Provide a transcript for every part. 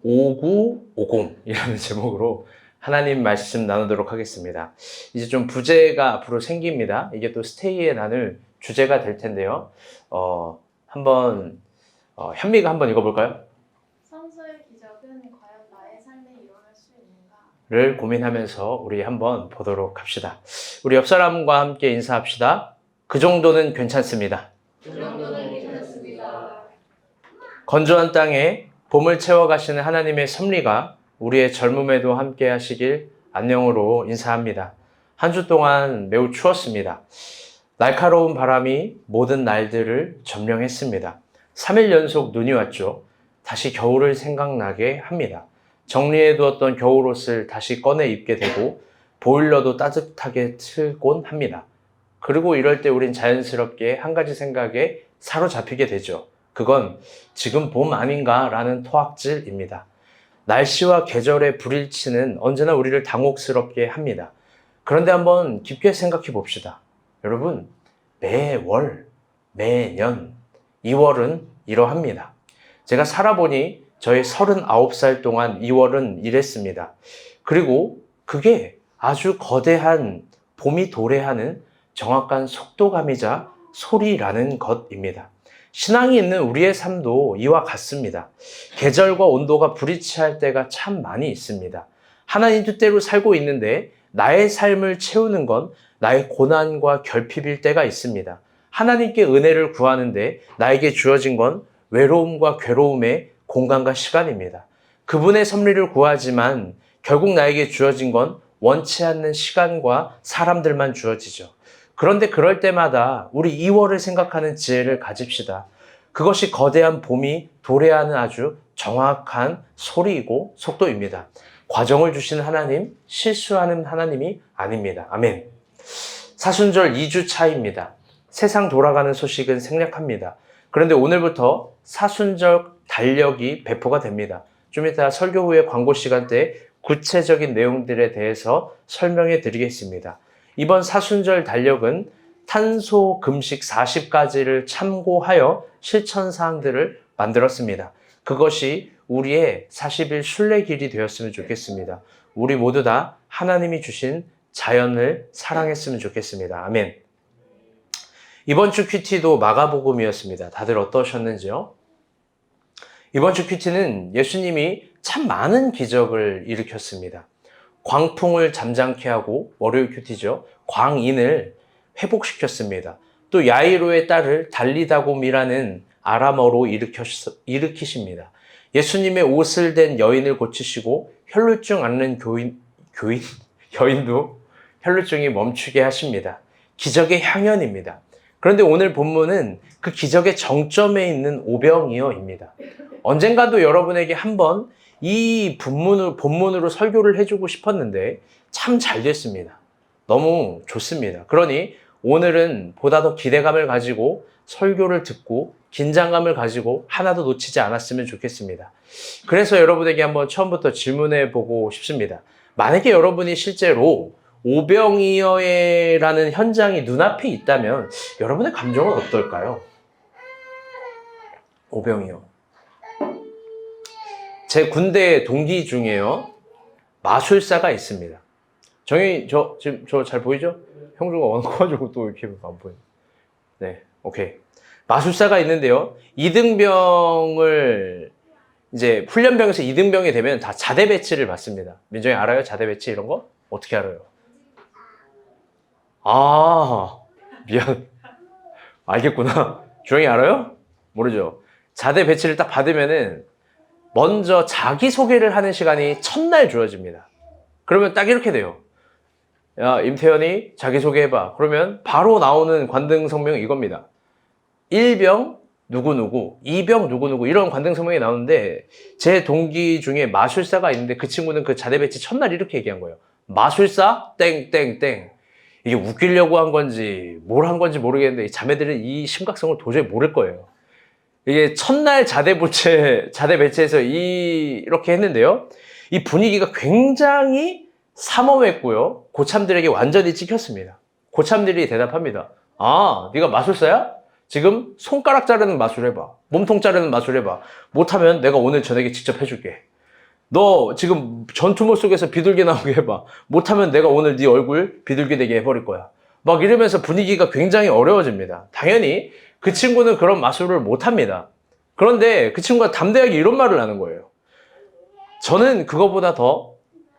5950이라는 제목으로 하나님 말씀 나누도록 하겠습니다. 이제 좀 부제가 앞으로 생깁니다. 이게 또 스테이에 나눌 주제가 될 텐데요. 한번 현미가 한번 읽어볼까요? 선수의 기적은 과연 나의 삶에 일어날 수 있는가? 를 고민하면서 우리 한번 보도록 합시다. 우리 옆 사람과 함께 인사합시다. 그 정도는 괜찮습니다. 그 정도는 괜찮습니다. 건조한 땅에 봄을 채워가시는 하나님의 섭리가 우리의 젊음에도 함께 하시길 안녕으로 인사합니다. 한 주 동안 매우 추웠습니다. 날카로운 바람이 모든 날들을 점령했습니다. 3일 연속 눈이 왔죠. 다시 겨울을 생각나게 합니다. 정리해두었던 겨울옷을 다시 꺼내 입게 되고 보일러도 따뜻하게 틀곤 합니다. 그리고 이럴 때 우린 자연스럽게 한 가지 생각에 사로잡히게 되죠. 그건 지금 봄 아닌가라는 토악질입니다. 날씨와 계절의 불일치는 언제나 우리를 당혹스럽게 합니다. 그런데 한번 깊게 생각해 봅시다. 여러분, 매월, 매년 2월은 이러합니다. 제가 살아보니 저의 39살 동안 2월은 이랬습니다. 그리고 그게 아주 거대한 봄이 도래하는 정확한 속도감이자 소리라는 것입니다. 신앙이 있는 우리의 삶도 이와 같습니다. 계절과 온도가 불일치할 때가 참 많이 있습니다. 하나님 뜻대로 살고 있는데 나의 삶을 채우는 건 나의 고난과 결핍일 때가 있습니다. 하나님께 은혜를 구하는데 나에게 주어진 건 외로움과 괴로움의 공간과 시간입니다. 그분의 섭리를 구하지만 결국 나에게 주어진 건 원치 않는 시간과 사람들만 주어지죠. 그런데 그럴 때마다 우리 2월을 생각하는 지혜를 가집시다. 그것이 거대한 봄이 도래하는 아주 정확한 소리이고 속도입니다. 과정을 주시는 하나님, 실수하는 하나님이 아닙니다. 아멘. 사순절 2주 차입니다. 세상 돌아가는 소식은 생략합니다. 그런데 오늘부터 사순절 달력이 배포가 됩니다. 좀 이따 설교 후에 광고 시간 때 구체적인 내용들에 대해서 설명해 드리겠습니다. 이번 사순절 달력은 탄소 금식 40가지를 참고하여 실천 사항들을 만들었습니다. 그것이 우리의 40일 순례길이 되었으면 좋겠습니다. 우리 모두 다 하나님이 주신 자연을 사랑했으면 좋겠습니다. 아멘. 이번 주 큐티도 마가복음이었습니다. 다들 어떠셨는지요? 이번 주 큐티는 예수님이 참 많은 기적을 일으켰습니다. 광풍을 잠잠케 하고, 월요일 큐티죠. 광인을 회복시켰습니다. 또 야이로의 딸을 달리다곰이라는 아람어로 일으키십니다. 예수님의 옷을 댄 여인을 고치시고 혈루증 앓는 여인도 혈루증이 멈추게 하십니다. 기적의 향연입니다. 그런데 오늘 본문은 그 기적의 정점에 있는 오병이어입니다. 언젠가도 여러분에게 한번 이 본문으로 설교를 해주고 싶었는데 참 잘 됐습니다. 너무 좋습니다. 그러니 오늘은 보다 더 기대감을 가지고 설교를 듣고 긴장감을 가지고 하나도 놓치지 않았으면 좋겠습니다. 그래서 여러분에게 한번 처음부터 질문해 보고 싶습니다. 만약에 여러분이 실제로 오병이어라는 현장이 눈앞에 있다면 여러분의 감정은 어떨까요? 오병이어. 제 군대 동기 중에요, 마술사가 있습니다. 지금 저 잘 보이죠? 형주가 와가지고 또 이렇게 안 보여요. 네, 오케이. 마술사가 있는데요, 이등병을 이제 훈련병에서 이등병이 되면 다 자대 배치를 받습니다. 민정이 알아요? 자대 배치 이런 거? 어떻게 알아요? 아, 미안. 알겠구나. 주영이 알아요? 모르죠? 자대 배치를 딱 받으면은 먼저 자기소개를 하는 시간이 첫날 주어집니다. 그러면 딱 이렇게 돼요. 야, 임태현이 자기소개해봐. 그러면 바로 나오는 관등성명이 이겁니다. 1병 누구누구, 2병 누구누구, 이런 관등성명이 나오는데 제 동기 중에 마술사가 있는데 그 친구는 그 자대 배치 첫날 이렇게 얘기한 거예요. 마술사? 땡땡땡. 이게 웃기려고 한 건지 뭘 한 건지 모르겠는데 이 자매들은 이 심각성을 도저히 모를 거예요. 이게 첫날 자대 배치에서 이렇게 했는데요, 이 분위기가 굉장히 삼엄했고요, 고참들에게 완전히 찍혔습니다. 고참들이 대답합니다. 아, 네가 마술사야? 지금 손가락 자르는 마술 해봐. 몸통 자르는 마술 해봐. 못하면 내가 오늘 저녁에 직접 해줄게. 너 지금 전투모 속에서 비둘기 나오게 해봐. 못하면 내가 오늘 네 얼굴 비둘기 되게 해버릴 거야. 막 이러면서 분위기가 굉장히 어려워집니다. 당연히 그 친구는 그런 마술을 못합니다. 그런데 그 친구가 담대하게 이런 말을 하는 거예요. 저는 그거보다 더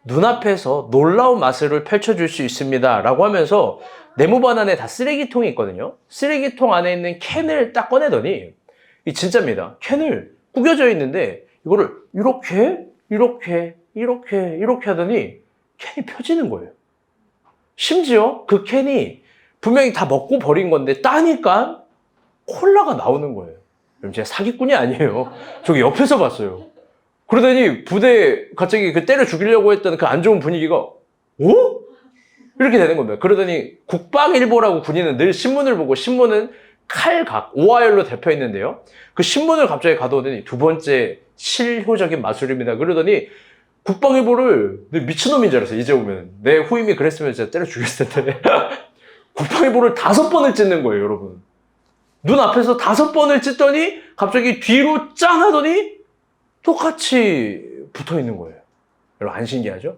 눈앞에서 놀라운 마술을 펼쳐줄 수 있습니다. 라고 하면서 네모반 안에 다 쓰레기통이 있거든요. 쓰레기통 안에 있는 캔을 딱 꺼내더니 이 진짜입니다. 캔을 구겨져 있는데 이거를 이렇게 하더니 캔이 펴지는 거예요. 심지어 그 캔이 분명히 다 먹고 버린 건데 따니까 콜라가 나오는 거예요. 그럼 제가 사기꾼이 아니에요. 저기 옆에서 봤어요. 그러더니 부대에 갑자기 그 때려 죽이려고 했던 그 안 좋은 분위기가 오? 이렇게 되는 겁니다. 그러더니 국방일보라고 군인은 늘 신문을 보고 신문은 칼각, 오하열로 덮여 있는데요. 그 신문을 갑자기 가져오더니 두 번째 실효적인 마술입니다. 그러더니 국방일보를 미친놈인 줄 알았어요. 이제 오면. 내 후임이 그랬으면 진짜 때려 죽였을 텐데. 국방일보를 5번을 찢는 거예요, 여러분. 눈앞에서 5번을 찢더니 갑자기 뒤로 짠 하더니 똑같이 붙어 있는 거예요. 여러분, 안 신기하죠?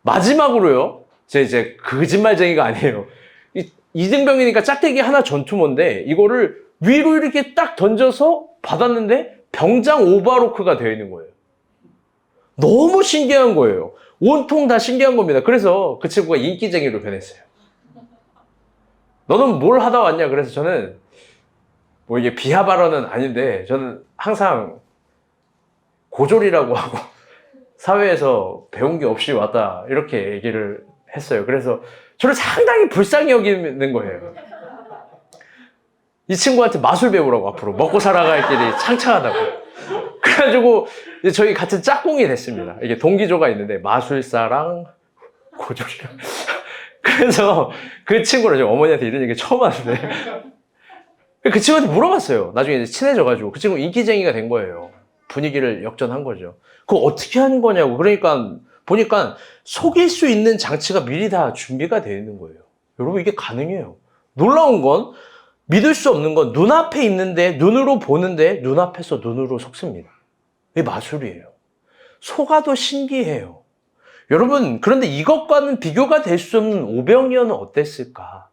마지막으로요. 제 이제 거짓말쟁이가 아니에요. 이등병이니까 짝대기 하나 전투모인데 이거를 위로 이렇게 딱 던져서 받았는데 병장 오버로크가 되어 있는 거예요. 너무 신기한 거예요. 온통 다 신기한 겁니다. 그래서 그 친구가 인기쟁이로 변했어요. 너는 뭘 하다 왔냐? 그래서 저는 뭐 이게 비하 발언은 아닌데 저는 항상 고졸이라고 하고 사회에서 배운 게 없이 왔다 이렇게 얘기를 했어요. 그래서 저를 상당히 불쌍히 여기는 거예요. 이 친구한테 마술 배우라고 앞으로 먹고 살아갈 길이 창창하다고. 그래가지고 이제 저희 같은 짝꿍이 됐습니다. 이게 동기조가 있는데 마술사랑 고졸이랑. 그래서 그 친구를 어머니한테 이런 얘기 처음 하는데 그 친구한테 물어봤어요. 나중에 이제 친해져가지고 그 친구 인기쟁이가 된 거예요. 분위기를 역전한 거죠. 그거 어떻게 하는 거냐고. 그러니까 보니까 속일 수 있는 장치가 미리 다 준비가 되어 있는 거예요. 여러분 이게 가능해요. 놀라운 건 믿을 수 없는 건 눈앞에 있는데 눈으로 보는데 눈앞에서 눈으로 속습니다. 이게 마술이에요. 속아도 신기해요. 여러분 그런데 이것과는 비교가 될 수 없는 오병이어는 어땠을까?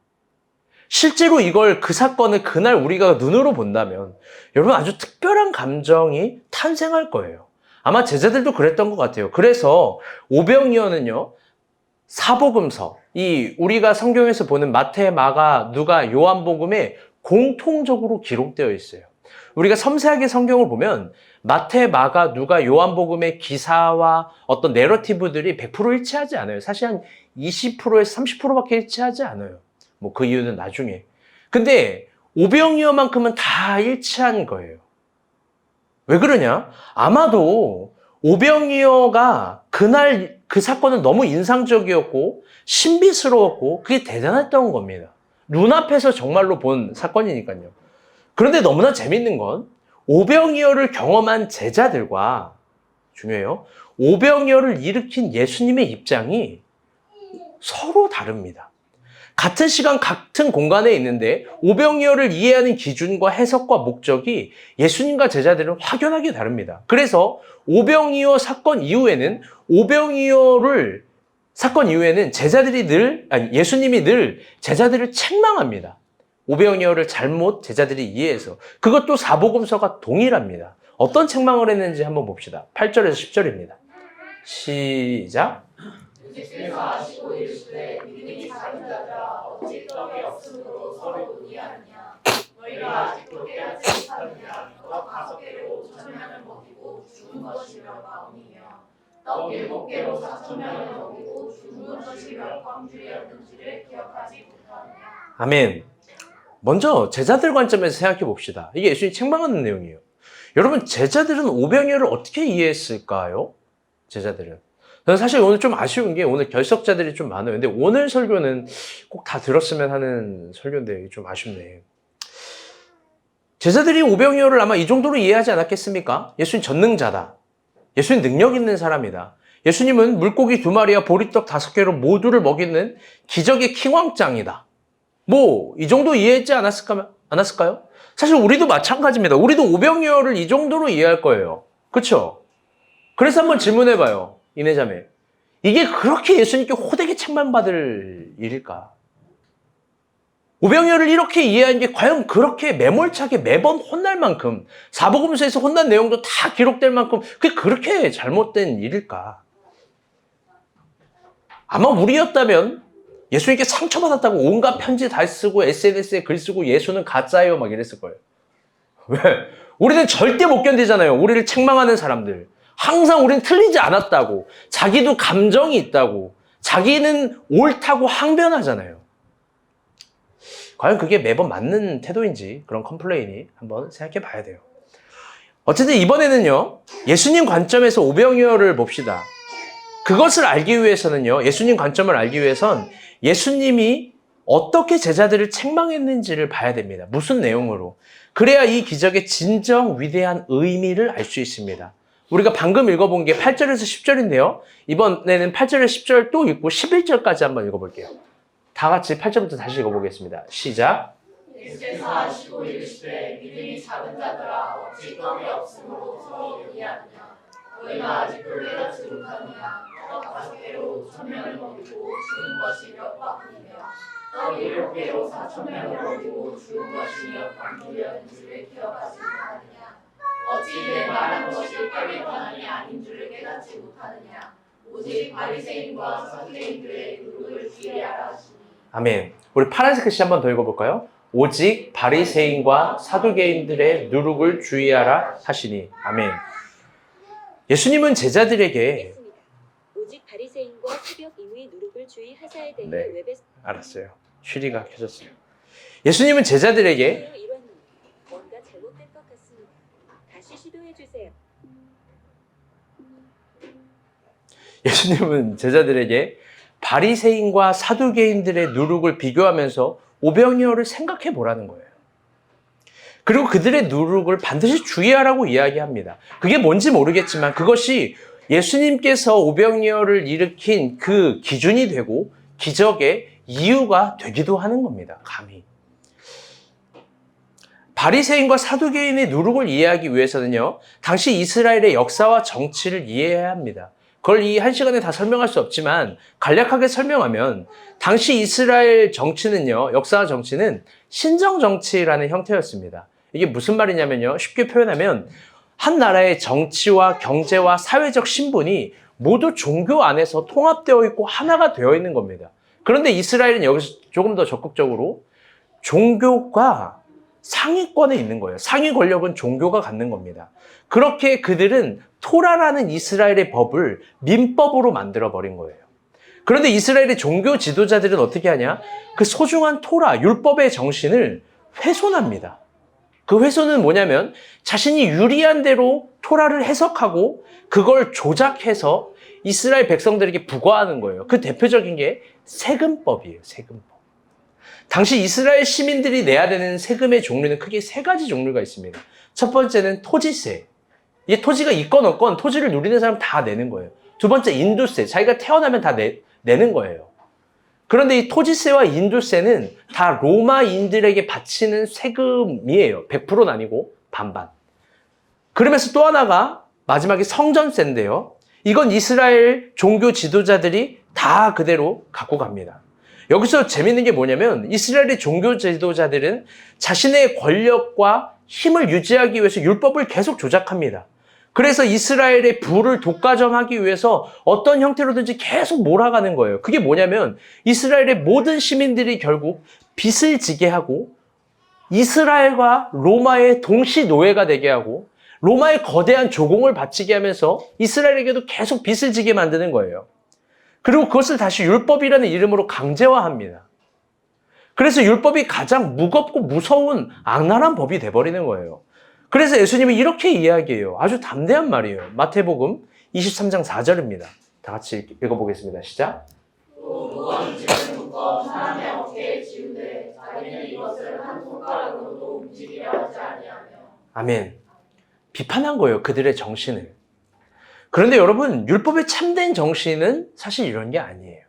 실제로 이걸 그 사건을 그날 우리가 눈으로 본다면 여러분 아주 특별한 감정이 탄생할 거예요. 아마 제자들도 그랬던 것 같아요. 그래서 오병이어는요. 사복음서, 이 우리가 성경에서 보는 마태, 마가, 누가, 요한복음에 공통적으로 기록되어 있어요. 우리가 섬세하게 성경을 보면 마태, 마가, 누가, 요한복음의 기사와 어떤 내러티브들이 100% 일치하지 않아요. 사실 한 20%에서 30%밖에 일치하지 않아요. 뭐 그 이유는 나중에. 근데 오병이어만큼은 다 일치한 거예요. 왜 그러냐? 아마도 오병이어가 그날 그 사건은 너무 인상적이었고 신비스러웠고 그게 대단했던 겁니다. 눈앞에서 정말로 본 사건이니까요. 그런데 너무나 재밌는 건 오병이어를 경험한 제자들과 중요해요. 오병이어를 일으킨 예수님의 입장이 서로 다릅니다. 같은 시간 같은 공간에 있는데 오병이어를 이해하는 기준과 해석과 목적이 예수님과 제자들은 확연하게 다릅니다. 그래서 오병이어 사건 이후에는 예수님이 늘 제자들을 책망합니다. 오병이어를 잘못 제자들이 이해해서. 그것도 사복음서가 동일합니다. 어떤 책망을 했는지 한번 봅시다. 8절에서 10절입니다. 시작. 주께서 아시고 이르시되 믿음이 작은 자들아 어찌 떡이 없으므로 서로 논의하느냐 너희가 아직도 깨닫지 못하느냐 떡 5개로 5,000명을 먹이고 죽은 것이 몇 마음이며 떡 7개로 4,000명을 먹이고 죽은 것이 몇 광주였는지를 기억하지 못하느냐. 아멘. 먼저 제자들 관점에서 생각해 봅시다. 이게 예수님이 책망하는 내용이에요. 여러분 제자들은 오병이어를 어떻게 이해했을까요? 제자들은. 저는 사실 오늘 좀 아쉬운 게 오늘 결석자들이 좀 많아요. 근데 오늘 설교는 꼭 다 들었으면 하는 설교인데 좀 아쉽네. 제자들이 오병이어를 아마 이 정도로 이해하지 않았겠습니까? 예수님 전능자다. 예수님 능력 있는 사람이다. 예수님은 물고기 2마리와 보리떡 5개로 모두를 먹이는 기적의 킹왕짱이다. 뭐 이 정도 이해했지 않았을까요? 사실 우리도 마찬가지입니다. 우리도 오병이어를 이 정도로 이해할 거예요. 그렇죠? 그래서 한번 질문해봐요. 이내자매. 이게 그렇게 예수님께 호되게 책망받을 일일까? 오병이어를 이렇게 이해하는 게 과연 그렇게 매몰차게 매번 혼날 만큼, 사복음서에서 혼난 내용도 다 기록될 만큼 그게 그렇게 잘못된 일일까? 아마 우리였다면 예수님께 상처받았다고 온갖 편지 다 쓰고 SNS에 글 쓰고 예수는 가짜예요 막 이랬을 거예요. 왜? 우리는 절대 못 견디잖아요. 우리를 책망하는 사람들. 항상 우리는 틀리지 않았다고, 자기도 감정이 있다고, 자기는 옳다고 항변하잖아요. 과연 그게 매번 맞는 태도인지 그런 컴플레인이 한번 생각해 봐야 돼요. 어쨌든 이번에는요, 예수님 관점에서 오병이어를 봅시다. 그것을 알기 위해서는요, 예수님 관점을 알기 위해선 예수님이 어떻게 제자들을 책망했는지를 봐야 됩니다. 무슨 내용으로. 그래야 이 기적의 진정 위대한 의미를 알 수 있습니다. 우리가 방금 읽어본 게 8절에서 10절인데요. 이번에는 8절에서 10절 또 읽고 11절까지 한번 읽어볼게요. 다 같이 8절부터 다시 읽어보겠습니다. 시작. 예수께서 하시고 이르시되 믿음이 작은 자들아 어찌 떡이 없으므로 서로 논의하느냐 너희가 아직도 깨닫지 못하느냐 떡 5개로 1,000명을 먹이고 죽은 것이 몇 바구니며 떡 7개로 4,000명을 먹이고 죽은 것이 몇 바구니였는지를 기억하지 못하느냐 어찌 내 말한 것이 떡의 권한이 아닌 줄을 깨닫지 못하느냐 오직 바리새인과 서기관들의 누룩을 주의하라 하시니. 아멘. 우리 파란색 글씨 한번 더 읽어볼까요? 오직 바리새인과 사두개인들의 누룩을 주의하라 하시니. 아멘. 예수님은 제자들에게 오직 바리새인과 새벽 이후의 누룩을 주의하사에 대해 네, 웹에 알았어요. 쉬리가 켜졌어요. 예수님은 제자들에게 이런 뭔가 잘못된 것 같습니다. 다시 시도해 주세요. 예수님은 제자들에게 바리새인과 사두개인들의 누룩을 비교하면서 오병이어를 생각해 보라는 거예요. 그리고 그들의 누룩을 반드시 주의하라고 이야기합니다. 그게 뭔지 모르겠지만 그것이 예수님께서 오병이어를 일으킨 그 기준이 되고 기적의 이유가 되기도 하는 겁니다. 감히. 바리새인과 사두개인의 누룩을 이해하기 위해서는요, 당시 이스라엘의 역사와 정치를 이해해야 합니다. 그걸 이 한 시간에 다 설명할 수 없지만 간략하게 설명하면 당시 이스라엘 정치는요, 역사와 정치는 신정 정치라는 형태였습니다. 이게 무슨 말이냐면요, 쉽게 표현하면 한 나라의 정치와 경제와 사회적 신분이 모두 종교 안에서 통합되어 있고 하나가 되어 있는 겁니다. 그런데 이스라엘은 여기서 조금 더 적극적으로 종교가 상위권에 있는 거예요. 상위 권력은 종교가 갖는 겁니다. 그렇게 그들은 토라라는 이스라엘의 법을 민법으로 만들어버린 거예요. 그런데 이스라엘의 종교 지도자들은 어떻게 하냐? 그 소중한 토라, 율법의 정신을 훼손합니다. 그 훼손은 뭐냐면 자신이 유리한 대로 토라를 해석하고 그걸 조작해서 이스라엘 백성들에게 부과하는 거예요. 그 대표적인 게 세금법이에요. 세금법. 당시 이스라엘 시민들이 내야 되는 세금의 종류는 크게 3가지 종류가 있습니다. 첫 번째는 토지세. 이게 토지가 있건 없건 토지를 누리는 사람 다 내는 거예요. 두 번째 인도세. 자기가 태어나면 다 내는 거예요. 그런데 이 토지세와 인도세는 다 로마인들에게 바치는 세금이에요. 100%는 아니고 반반. 그러면서 또 하나가 마지막에 성전세인데요. 이건 이스라엘 종교 지도자들이 다 그대로 갖고 갑니다. 여기서 재밌는 게 뭐냐면 이스라엘의 종교 지도자들은 자신의 권력과 힘을 유지하기 위해서 율법을 계속 조작합니다. 그래서 이스라엘의 부를 독과점하기 위해서 어떤 형태로든지 계속 몰아가는 거예요. 그게 뭐냐면 이스라엘의 모든 시민들이 결국 빚을 지게 하고 이스라엘과 로마의 동시 노예가 되게 하고 로마의 거대한 조공을 바치게 하면서 이스라엘에게도 계속 빚을 지게 만드는 거예요. 그리고 그것을 다시 율법이라는 이름으로 강제화합니다. 그래서 율법이 가장 무겁고 무서운 악랄한 법이 돼버리는 거예요. 그래서 예수님은 이렇게 이야기해요. 아주 담대한 말이에요. 마태복음 23장 4절입니다. 다 같이 읽어보겠습니다. 시작. 또 누구는 지을 묶어 사람의 어깨에 지우되 자기는 이것을 한 손가락으로도 움직이려 하지 아니하며. 아멘. 비판한 거예요. 그들의 정신을. 그런데 여러분, 율법의 참된 정신은 사실 이런 게 아니에요.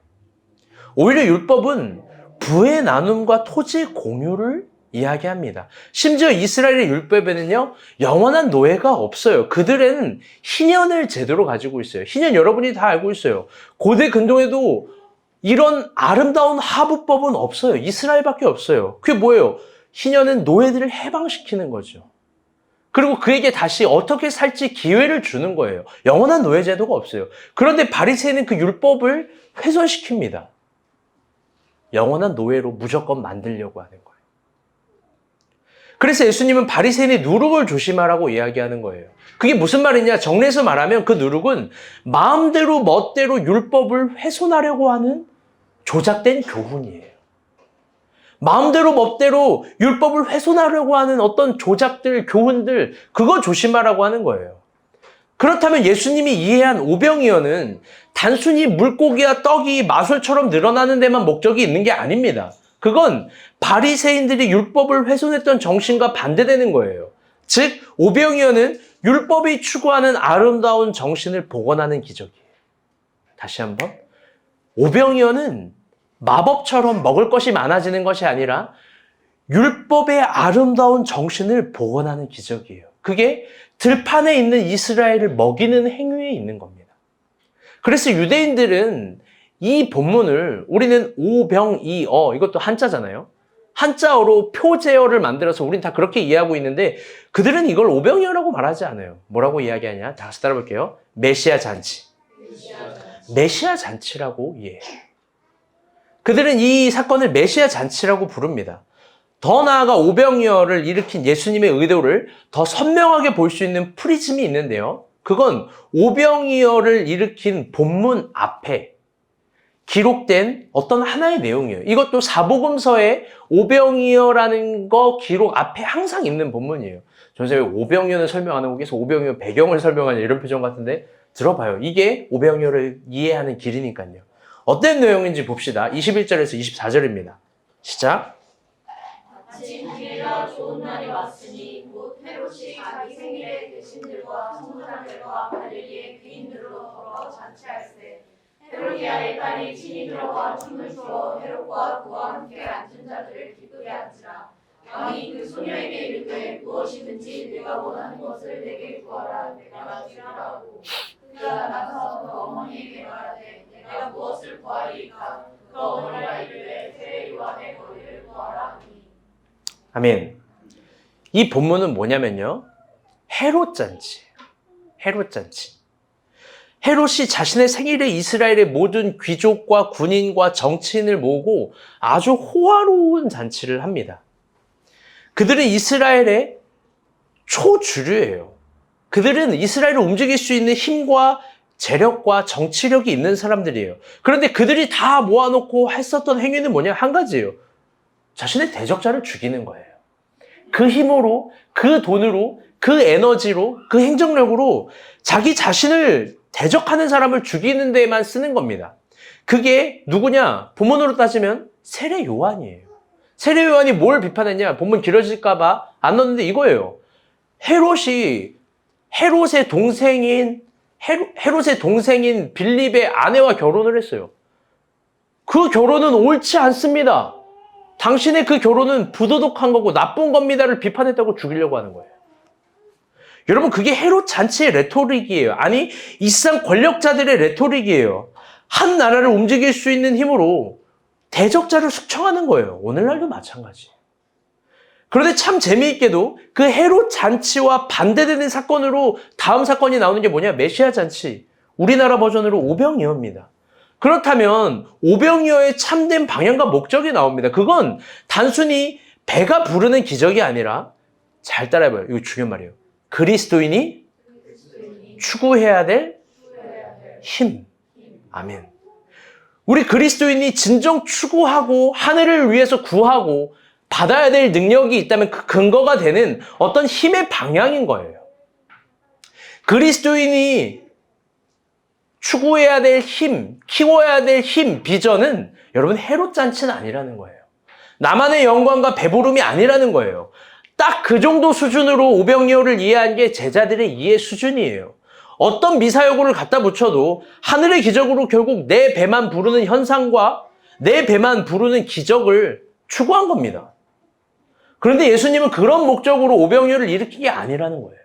오히려 율법은 부의 나눔과 토지의 공유를 이야기합니다. 심지어 이스라엘의 율법에는요, 영원한 노예가 없어요. 그들은 희년을 제대로 가지고 있어요. 희년 여러분이 다 알고 있어요. 고대 근동에도 이런 아름다운 하부법은 없어요. 이스라엘밖에 없어요. 그게 뭐예요? 희년은 노예들을 해방시키는 거죠. 그리고 그에게 다시 어떻게 살지 기회를 주는 거예요. 영원한 노예 제도가 없어요. 그런데 바리새인은 그 율법을 훼손시킵니다. 영원한 노예로 무조건 만들려고 하는 거예요. 그래서 예수님은 바리새인의 누룩을 조심하라고 이야기하는 거예요. 그게 무슨 말이냐? 정리해서 말하면 그 누룩은 마음대로 멋대로 율법을 훼손하려고 하는 조작된 교훈이에요. 마음대로 멋대로 율법을 훼손하려고 하는 어떤 조작들, 교훈들, 그거 조심하라고 하는 거예요. 그렇다면 예수님이 이해한 오병이어는 단순히 물고기와 떡이 마술처럼 늘어나는 데만 목적이 있는 게 아닙니다. 그건 바리새인들이 율법을 훼손했던 정신과 반대되는 거예요. 즉, 오병이어는 율법이 추구하는 아름다운 정신을 복원하는 기적이에요. 다시 한번. 오병이어는 마법처럼 먹을 것이 많아지는 것이 아니라 율법의 아름다운 정신을 복원하는 기적이에요. 그게 들판에 있는 이스라엘을 먹이는 행위에 있는 겁니다. 그래서 유대인들은 이 본문을 우리는 오병이어, 이것도 한자잖아요. 한자어로 표제어를 만들어서 우린 다 그렇게 이해하고 있는데 그들은 이걸 오병이어라고 말하지 않아요. 뭐라고 이야기하냐? 다 같이 따라볼게요. 메시아 잔치. 메시아 잔치라고 이해해요. 그들은 이 사건을 메시아 잔치라고 부릅니다. 더 나아가 오병이어를 일으킨 예수님의 의도를 더 선명하게 볼 수 있는 프리즘이 있는데요. 그건 오병이어를 일으킨 본문 앞에 기록된 어떤 하나의 내용이에요. 이것도 사복음서에 오병이어라는 거 기록 앞에 항상 있는 본문이에요. 선생님, 왜 오병이어를 설명 안 하고 계속 오병이어 배경을 설명하냐 이런 표정 같은데 들어봐요. 이게 오병이어를 이해하는 길이니까요. 어떤 내용인지 봅시다. 21절에서 24절입니다. 시작. 마침 기회가 좋은 날이 왔으니 곧 헤롯이 자기 생일에 대신들과 성부장들과 갈릴리의 귀인들로 더러 잔치할세. 헤로디아의 딸이 친히 들어가 춤을 추어 헤롯과 그와 함께 앉은 자들을 기쁘게 한지라. 왕이 그 소녀에게 이르되 무엇이든지 내가 원하는 것을 내게 구하라. 내가 주리라 하고 그가 나가서 그 어머니에게 말하되 내가 무엇을 구하리이까. 그 어머니가 이르되 세례 요한의 머리를 구하라 하니. 아멘. 이 본문은 뭐냐면요. 헤롯 잔치예요. 헤롯 잔치. 헤롯이 자신의 생일에 이스라엘의 모든 귀족과 군인과 정치인을 모으고 아주 호화로운 잔치를 합니다. 그들은 이스라엘의 초주류예요. 그들은 이스라엘을 움직일 수 있는 힘과 재력과 정치력이 있는 사람들이에요. 그런데 그들이 다 모아놓고 했었던 행위는 뭐냐? 한 가지예요. 자신의 대적자를 죽이는 거예요. 그 힘으로, 그 돈으로, 그 에너지로, 그 행정력으로 자기 자신을 대적하는 사람을 죽이는 데에만 쓰는 겁니다. 그게 누구냐? 본문으로 따지면 세례 요한이에요. 세례 요한이 뭘 비판했냐? 본문 길어질까 봐 안 넣었는데 이거예요. 헤롯의 동생인 빌립의 아내와 결혼을 했어요. 그 결혼은 옳지 않습니다. 당신의 그 결혼은 부도덕한 거고 나쁜 겁니다를 비판했다고 죽이려고 하는 거예요. 여러분, 그게 헤롯 잔치의 레토릭이에요. 아니, 이 세상 권력자들의 레토릭이에요. 한 나라를 움직일 수 있는 힘으로 대적자를 숙청하는 거예요. 오늘날도 마찬가지예요. 그런데 참 재미있게도 그 헤롯 잔치와 반대되는 사건으로 다음 사건이 나오는 게 뭐냐? 메시아 잔치. 우리나라 버전으로 오병이어입니다. 그렇다면 오병이어의 참된 방향과 목적이 나옵니다. 그건 단순히 배가 부르는 기적이 아니라, 잘 따라해봐요. 이거 중요한 말이에요. 그리스도인이 추구해야 될 힘. 아멘. 우리 그리스도인이 진정 추구하고 하늘을 위해서 구하고 받아야 될 능력이 있다면 그 근거가 되는 어떤 힘의 방향인 거예요. 그리스도인이 추구해야 될 힘, 키워야 될 힘, 비전은 여러분 헤롯 잔치는 아니라는 거예요. 나만의 영광과 배부름이 아니라는 거예요. 딱 그 정도 수준으로 오병이어를 이해한 게 제자들의 이해 수준이에요. 어떤 미사여구를 갖다 붙여도 하늘의 기적으로 결국 내 배만 부르는 현상과 내 배만 부르는 기적을 추구한 겁니다. 그런데 예수님은 그런 목적으로 오병이어를 일으킨 게 아니라는 거예요.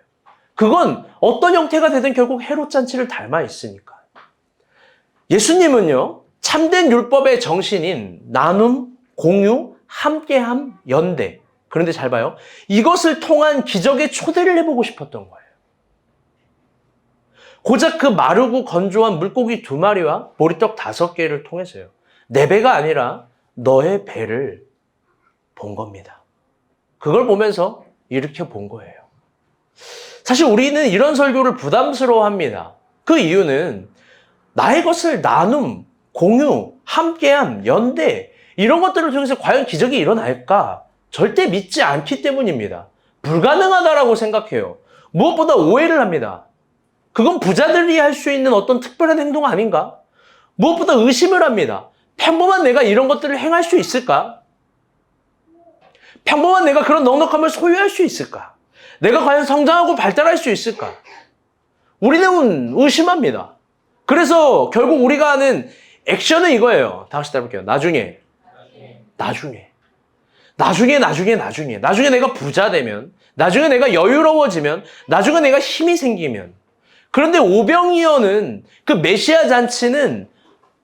그건 어떤 형태가 되든 결국 헤롯 잔치를 닮아 있으니까. 예수님은요, 참된 율법의 정신인 나눔, 공유, 함께함, 연대. 그런데 잘 봐요. 이것을 통한 기적의 초대를 해보고 싶었던 거예요. 고작 그 마르고 건조한 물고기 2마리와 보리떡 5개를 통해서요. 내 배가 아니라 너의 배를 본 겁니다. 그걸 보면서 일으켜 본 거예요. 사실 우리는 이런 설교를 부담스러워합니다. 그 이유는 나의 것을 나눔, 공유, 함께함, 연대 이런 것들을 통해서 과연 기적이 일어날까? 절대 믿지 않기 때문입니다. 불가능하다라고 생각해요. 무엇보다 오해를 합니다. 그건 부자들이 할 수 있는 어떤 특별한 행동 아닌가? 무엇보다 의심을 합니다. 평범한 내가 이런 것들을 행할 수 있을까? 평범한 내가 그런 넉넉함을 소유할 수 있을까? 내가 과연 성장하고 발달할 수 있을까? 우리는 의심합니다. 그래서 결국 우리가 하는 액션은 이거예요. 다 같이 따라볼게요. 나중에 내가 부자 되면, 나중에 내가 여유로워지면, 나중에 내가 힘이 생기면. 그런데 오병이어는 그 메시아 잔치는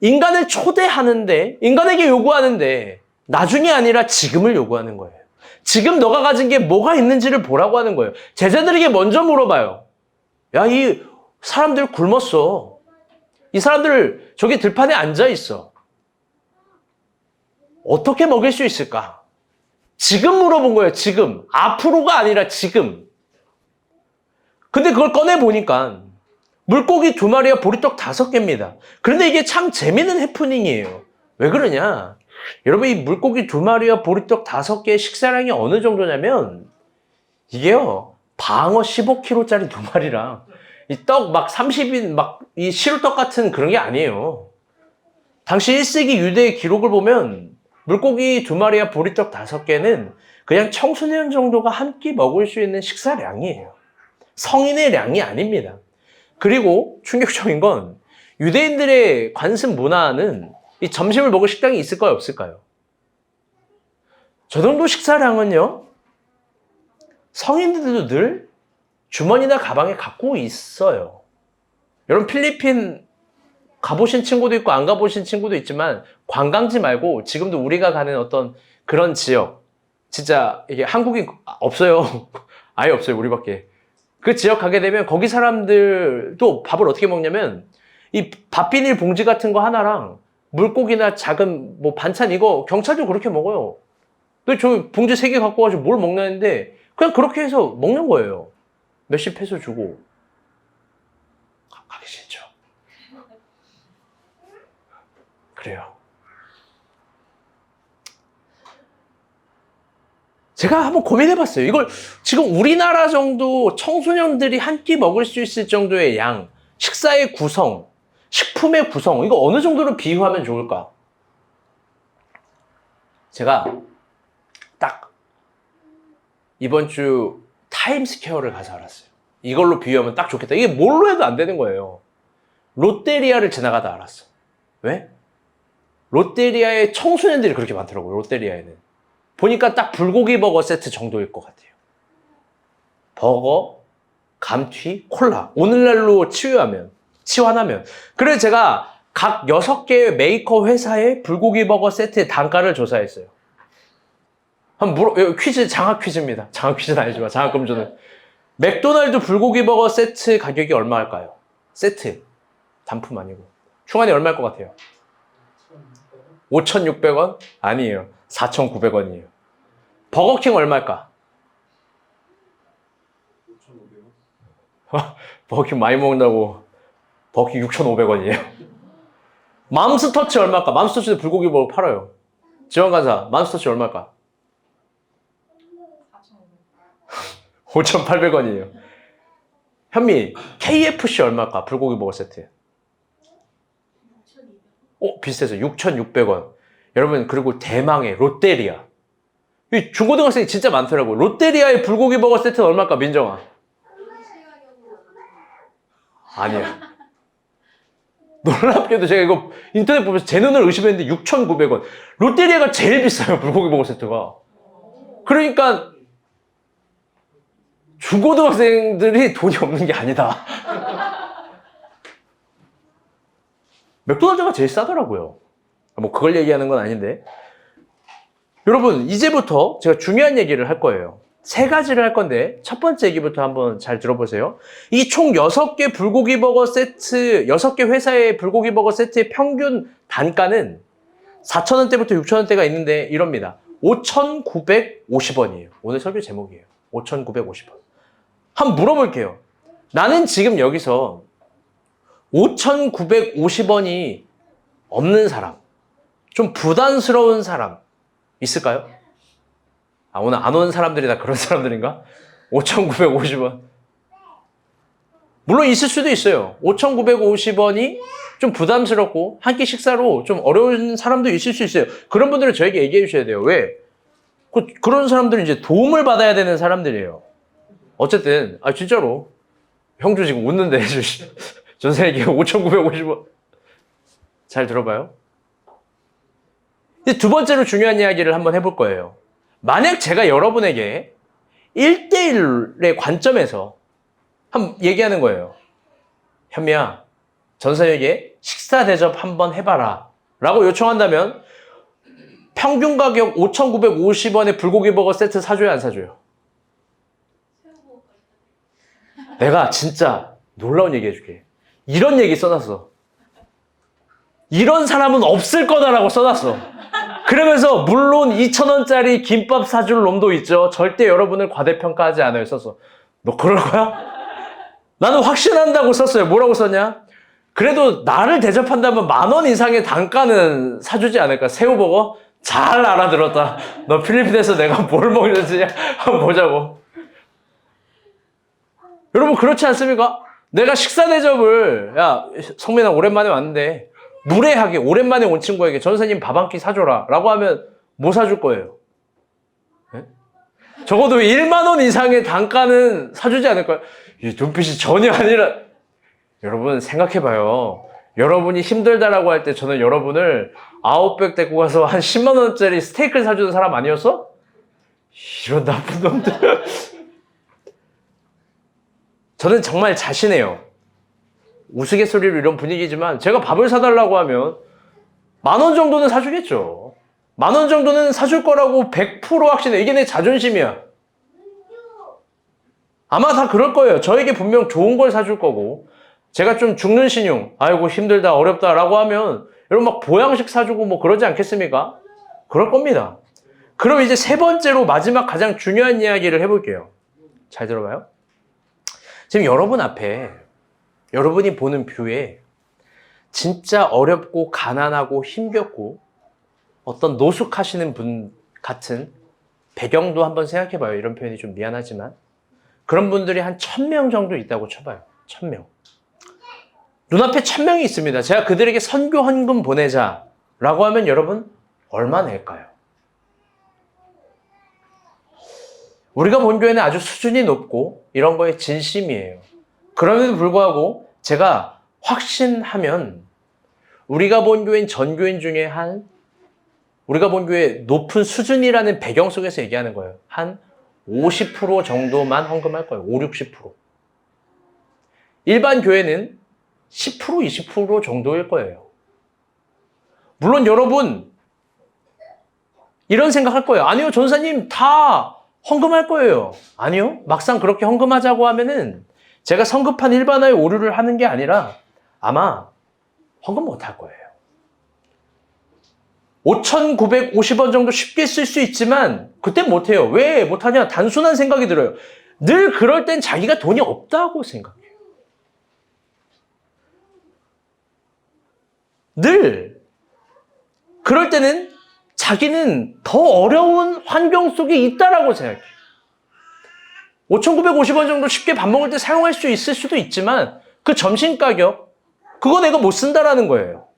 인간을 초대하는데, 인간에게 요구하는데 나중이 아니라 지금을 요구하는 거예요. 지금 너가 가진 게 뭐가 있는지를 보라고 하는 거예요. 제자들에게 먼저 물어봐요. 야, 이 사람들 굶었어. 이 사람들 저기 들판에 앉아 있어. 어떻게 먹일 수 있을까? 지금 물어본 거예요. 지금. 앞으로가 아니라 지금. 근데 그걸 꺼내보니까 물고기 2마리와 보리떡 5개입니다. 그런데 이게 참 재미있는 해프닝이에요. 왜 그러냐? 여러분, 이 물고기 2마리와 보리떡 5개의 식사량이 어느 정도냐면 이게요, 방어 15kg짜리 2마리랑 이 떡 막 30인 막 이 시루떡 같은 그런 게 아니에요. 당시 1세기 유대의 기록을 보면 물고기 2마리와 보리떡 5개는 그냥 청소년 정도가 한 끼 먹을 수 있는 식사량이에요. 성인의 량이 아닙니다. 그리고 충격적인 건 유대인들의 관습 문화는 이 점심을 먹을 식당이 있을까요, 없을까요? 저 정도 식사량은요, 성인들도 늘 주머니나 가방에 갖고 있어요. 여러분, 필리핀 가보신 친구도 있고 안 가보신 친구도 있지만 관광지 말고 지금도 우리가 가는 어떤 그런 지역, 진짜 이게 한국인 없어요. 아예 없어요, 우리밖에. 그 지역 가게 되면 거기 사람들도 밥을 어떻게 먹냐면 이 밥 비닐 봉지 같은 거 하나랑 물고기나 작은 뭐 반찬 이거 경찰도 그렇게 먹어요. 근데 저 봉지 3개 갖고 가지고 뭘 먹냐는데 그냥 그렇게 해서 먹는 거예요. 몇십 페소 주고. 가기 싫죠. 그래요. 제가 한번 고민해봤어요. 이걸 지금 우리나라 정도 청소년들이 한 끼 먹을 수 있을 정도의 양, 식사의 구성, 식품의 구성, 이거 어느 정도로 비유하면 좋을까? 제가 딱 이번 주 타임스퀘어를 가서 알았어요. 이걸로 비유하면 딱 좋겠다. 이게 뭘로 해도 안 되는 거예요. 롯데리아를 지나가다 알았어. 왜? 롯데리아에 청소년들이 그렇게 많더라고요. 롯데리아에는. 보니까 딱 불고기 버거 세트 정도일 것 같아요. 버거, 감튀, 콜라. 오늘날로 치환하면. 그래서 제가 각 6개의 메이커 회사의 불고기 버거 세트의 단가를 조사했어요. 퀴즈, 장학 퀴즈입니다. 장학 퀴즈는 아니지만, 장학 금주는. 맥도날드 불고기 버거 세트 가격이 얼마일까요? 세트. 단품 아니고. 충환이 얼마일 것 같아요? 5,600원? 아니에요. 4,900원이에요. 버거킹 얼마일까? 5,500원? 버거킹 많이 먹는다고 버거킹 6,500원이에요. 맘스터치 얼마일까? 맘스터치도 불고기 버거 팔아요. 지원간사, 맘스터치 얼마일까? 5,800원이에요. 현미, KFC 얼마일까? 불고기 버거 세트. 비슷해서 6,600원. 여러분, 그리고 대망의 롯데리아. 이 중고등학생이 진짜 많더라고요. 롯데리아의 불고기 버거 세트는 얼마일까, 민정아? 아니야. 놀랍게도 제가 이거 인터넷 보면서 제 눈을 의심했는데 6,900원. 롯데리아가 제일 비싸요, 불고기 버거 세트가. 그러니까 중고등학생들이 돈이 없는 게 아니다. 맥도날드가 제일 싸더라고요. 뭐 그걸 얘기하는 건 아닌데. 여러분, 이제부터 제가 중요한 얘기를 할 거예요. 세 가지를 할 건데 첫 번째 얘기부터 한번 잘 들어보세요. 이 총 6개 불고기 버거 세트, 6개 회사의 불고기 버거 세트의 평균 단가는 4,000원대부터 6,000원대가 있는데 이럽니다. 5,950원이에요. 오늘 설교 제목이에요. 5,950원. 한번 물어볼게요. 나는 지금 여기서 5,950원이 없는 사람, 좀 부담스러운 사람 있을까요? 아, 오늘 안 온 사람들이 다 그런 사람들인가? 5,950원. 물론 있을 수도 있어요. 5,950원이 좀 부담스럽고 한 끼 식사로 좀 어려운 사람도 있을 수 있어요. 그런 분들은 저에게 얘기해 주셔야 돼요. 왜? 그런 사람들은 이제 도움을 받아야 되는 사람들이에요. 어쨌든, 진짜로. 형주 지금 웃는데, 전세에게 5,950원. 잘 들어봐요. 두 번째로 중요한 이야기를 한번 해볼 거예요. 만약 제가 여러분에게 1대1의 관점에서 한번 얘기하는 거예요. 현미야, 전사에게 식사 대접 한번 해봐라 라고 요청한다면 평균 가격 5,950원의 불고기 버거 세트 사줘요, 안 사줘요? 내가 진짜 놀라운 얘기 해줄게. 이런 얘기 써놨어. 이런 사람은 없을 거다라고 써놨어. 그러면서 물론 2,000원짜리 김밥 사줄 놈도 있죠. 절대 여러분을 과대평가하지 않아요. 써서. 너 그럴 거야? 나는 확신한다고 썼어요. 뭐라고 썼냐? 그래도 나를 대접한다면 10,000원 이상의 단가는 사주지 않을까? 새우버거? 잘 알아들었다. 너 필리핀에서 내가 뭘 먹는지 한번 보자고. 여러분 그렇지 않습니까? 내가 식사 대접을, 야 성민아 오랜만에 왔는데 무례하게 오랜만에 온 친구에게 전사님 밥 한 끼 사줘라 라고 하면 뭐 사줄 거예요? 네? 적어도 10,000원 이상의 단가는 사주지 않을까요? 이 눈빛이 전혀 아니라. 여러분 생각해봐요. 여러분이 힘들다라고 할 때 저는 여러분을 아웃백 데리고 가서 한 10만 원짜리 스테이크를 사주는 사람 아니었어? 이런 나쁜 놈들. 저는 정말 자신해요. 우스갯소리로 이런 분위기지만 제가 밥을 사달라고 하면 10,000원 정도는 사주겠죠. 10,000원 정도는 사줄 거라고 100% 확신해. 이게 내 자존심이야. 아마 다 그럴 거예요. 저에게 분명 좋은 걸 사줄 거고, 제가 좀 죽는 신용, 아이고 힘들다 어렵다 라고 하면 여러분 막 보양식 사주고 뭐 그러지 않겠습니까? 그럴 겁니다. 그럼 이제 세 번째로 마지막 가장 중요한 이야기를 해볼게요. 잘 들어봐요. 지금 여러분 앞에, 여러분이 보는 뷰에 진짜 어렵고 가난하고 힘겹고 어떤 노숙하시는 분 같은 배경도 한번 생각해봐요. 이런 표현이 좀 미안하지만 그런 분들이 한 1,000명 정도 있다고 쳐봐요. 1,000명. 눈앞에 1,000명이 있습니다. 제가 그들에게 선교 헌금 보내자라고 하면 여러분 얼마 낼까요? 우리가 본 교회는 아주 수준이 높고 이런 거에 진심이에요. 그럼에도 불구하고 제가 확신하면 우리가 본 교회인 전교인 중에 우리가 본 교회 높은 수준이라는 배경 속에서 얘기하는 거예요. 한 50% 정도만 헌금할 거예요. 5, 60%. 일반 교회는 10%, 20% 정도일 거예요. 물론 여러분 이런 생각할 거예요. 아니요, 전사님 다 헌금할 거예요. 아니요, 막상 그렇게 헌금하자고 하면은 제가 성급한 일반화의 오류를 하는 게 아니라 아마 헌금 못 할 거예요. 5,950원 정도 쉽게 쓸 수 있지만 그때 못해요. 왜 못하냐? 단순한 생각이 들어요. 늘 그럴 땐 자기가 돈이 없다고 생각해요. 늘 그럴 때는 자기는 더 어려운 환경 속에 있다라고 생각해요. 5,950원 정도 쉽게 밥 먹을 때 사용할 수 있을 수도 있지만 그 점심 가격, 그거 내가 못 쓴다라는 거예요.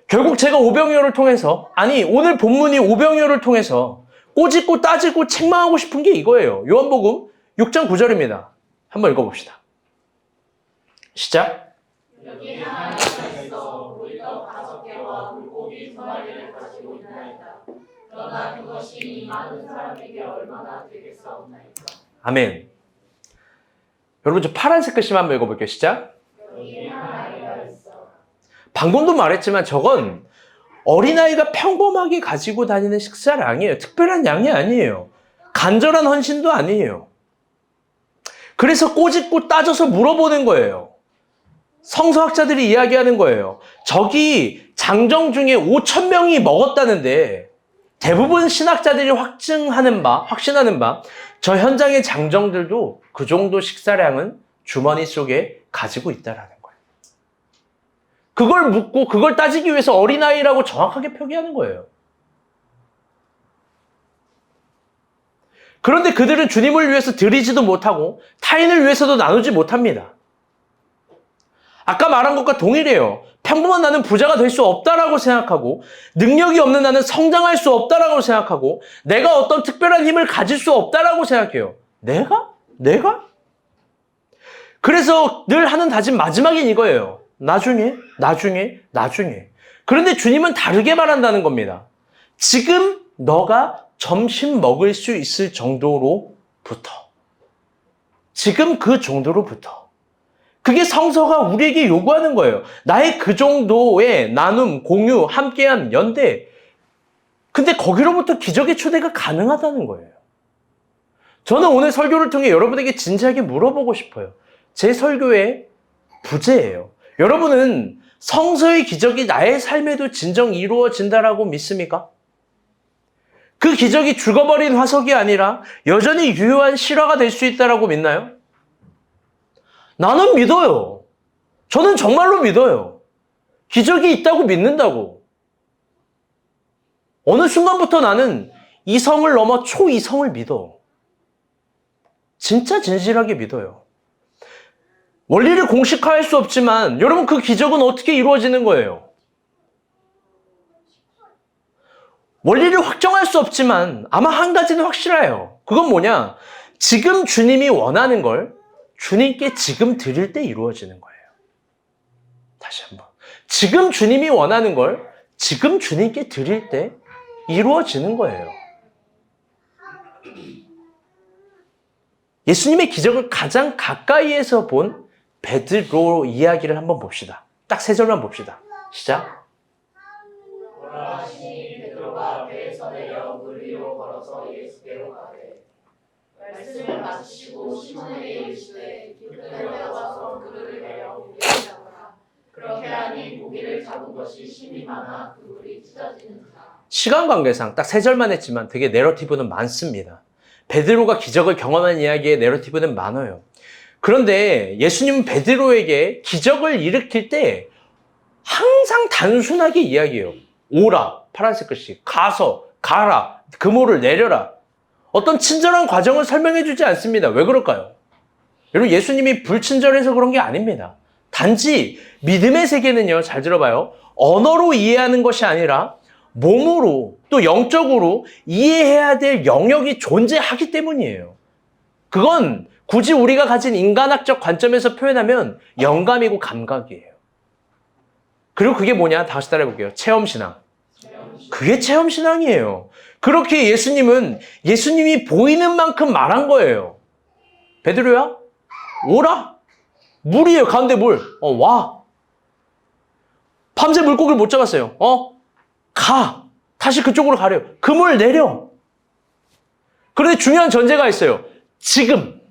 결국 제가 오병이어를 통해서, 아니 오늘 본문이 오병이어를 통해서 꼬집고 따지고 책망하고 싶은 게 이거예요. 요한복음 6장 9절입니다. 한번 읽어봅시다. 시작. 여기는 하나님께서 우리가 5개와 물고기 2마리를 가지고 있나이다. 그러나 그러나 그것이 이 많은 사람에게 얼마나 되겠사옵나이까. 아멘. 여러분, 저 파란색 글씨 한번 읽어볼게요. 시작. 여기에 한 아이가 있어. 방금도 말했지만 저건 어린아이가 평범하게 가지고 다니는 식사량이에요. 특별한 양이 아니에요. 간절한 헌신도 아니에요. 그래서 꼬집고 따져서 물어보는 거예요. 성서학자들이 이야기하는 거예요. 저기 장정 중에 5천 명이 먹었다는데 대부분 신학자들이 확신하는 바 저 현장의 장정들도 그 정도 식사량은 주머니 속에 가지고 있다라는 거예요. 그걸 묻고 그걸 따지기 위해서 어린아이라고 정확하게 표기하는 거예요. 그런데 그들은 주님을 위해서 드리지도 못하고 타인을 위해서도 나누지 못합니다. 아까 말한 것과 동일해요. 평범한 나는 부자가 될 수 없다라고 생각하고 능력이 없는 나는 성장할 수 없다라고 생각하고 내가 어떤 특별한 힘을 가질 수 없다라고 생각해요. 내가? 그래서 늘 하는 다짐 마지막엔 이거예요. 나중에. 그런데 주님은 다르게 말한다는 겁니다. 지금 너가 점심 먹을 수 있을 정도로부터. 지금 그 정도로부터. 그게 성서가 우리에게 요구하는 거예요. 나의 그 정도의 나눔, 공유, 함께한 연대. 근데 거기로부터 기적의 초대가 가능하다는 거예요. 저는 오늘 설교를 통해 여러분에게 진지하게 물어보고 싶어요. 제 설교의 부제예요. 여러분은 성서의 기적이 나의 삶에도 진정 이루어진다라고 믿습니까? 그 기적이 죽어버린 화석이 아니라 여전히 유효한 실화가 될 수 있다라고 믿나요? 나는 믿어요. 저는 정말로 믿어요. 기적이 있다고 믿는다고. 어느 순간부터 나는 이성을 넘어 초이성을 믿어. 진짜 진실하게 믿어요. 원리를 공식화할 수 없지만 여러분 그 기적은 어떻게 이루어지는 거예요? 원리를 확정할 수 없지만 아마 한 가지는 확실해요. 그건 뭐냐? 지금 주님이 원하는 걸 주님께 지금 드릴 때 이루어지는 거예요. 다시 한번. 지금 주님이 원하는 걸 지금 주님께 드릴 때 이루어지는 거예요. 예수님의 기적을 가장 가까이에서 본 베드로 이야기를 한번 봅시다. 딱 3절만 봅시다. 시작. 오라 하시니 베드로가 배에서 내려 물 위로 걸어서 예수께로 가되 말씀을 마치시고 시몬에게 이르시되 기름을 내어와서 그물을 내려 고기를 잡으라. 그렇게 하니 고기를 잡은 것이 심히 많아 그물이 찢어지는지라. 시간 관계상 딱 3절만 했지만 되게 내러티브는 많습니다. 베드로가 기적을 경험한 이야기의 내러티브는 많아요. 그런데 예수님은 베드로에게 기적을 일으킬 때 항상 단순하게 이야기해요. 오라, 파란색 글씨, 가라, 그물을 내려라. 어떤 친절한 과정을 설명해 주지 않습니다. 왜 그럴까요? 여러분, 예수님이 불친절해서 그런 게 아닙니다. 단지 믿음의 세계는요, 잘 들어봐요. 언어로 이해하는 것이 아니라 몸으로 또 영적으로 이해해야 될 영역이 존재하기 때문이에요. 그건 굳이 우리가 가진 인간학적 관점에서 표현하면 영감이고 감각이에요. 그리고 그게 뭐냐? 다시 따라해볼게요. 체험신앙. 그게 체험신앙이에요. 그렇게 예수님은 예수님이 보이는 만큼 말한 거예요. 베드로야, 오라. 물이에요. 가운데 물. 와. 밤새 물고기를 못 잡았어요. 가. 다시 그쪽으로 가래요. 그물 내려. 그런데 중요한 전제가 있어요. 지금.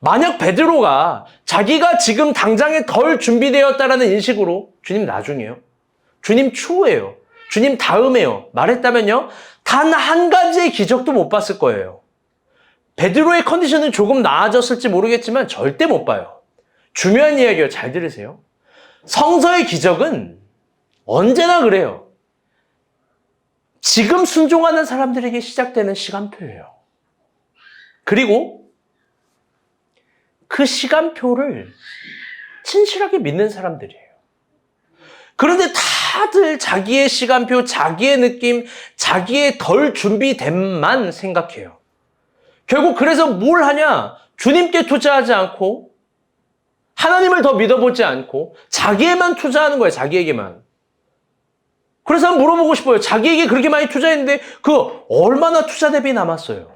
만약 베드로가 자기가 지금 당장에 덜 준비되었다라는 인식으로 주님 나중에요. 주님 추후에요. 주님 다음에요. 말했다면요. 단 한 가지의 기적도 못 봤을 거예요. 베드로의 컨디션은 조금 나아졌을지 모르겠지만 절대 못 봐요. 중요한 이야기예요. 잘 들으세요. 성서의 기적은 언제나 그래요. 지금 순종하는 사람들에게 시작되는 시간표예요. 그리고 그 시간표를 진실하게 믿는 사람들이에요. 그런데 다들 자기의 시간표, 자기의 느낌, 자기의 덜 준비됨만 생각해요. 결국 그래서 뭘 하냐? 주님께 투자하지 않고 하나님을 더 믿어보지 않고 자기에만 투자하는 거예요. 자기에게만. 그래서 한번 물어보고 싶어요. 자기에게 그렇게 많이 투자했는데 그 얼마나 투자 대비 남았어요?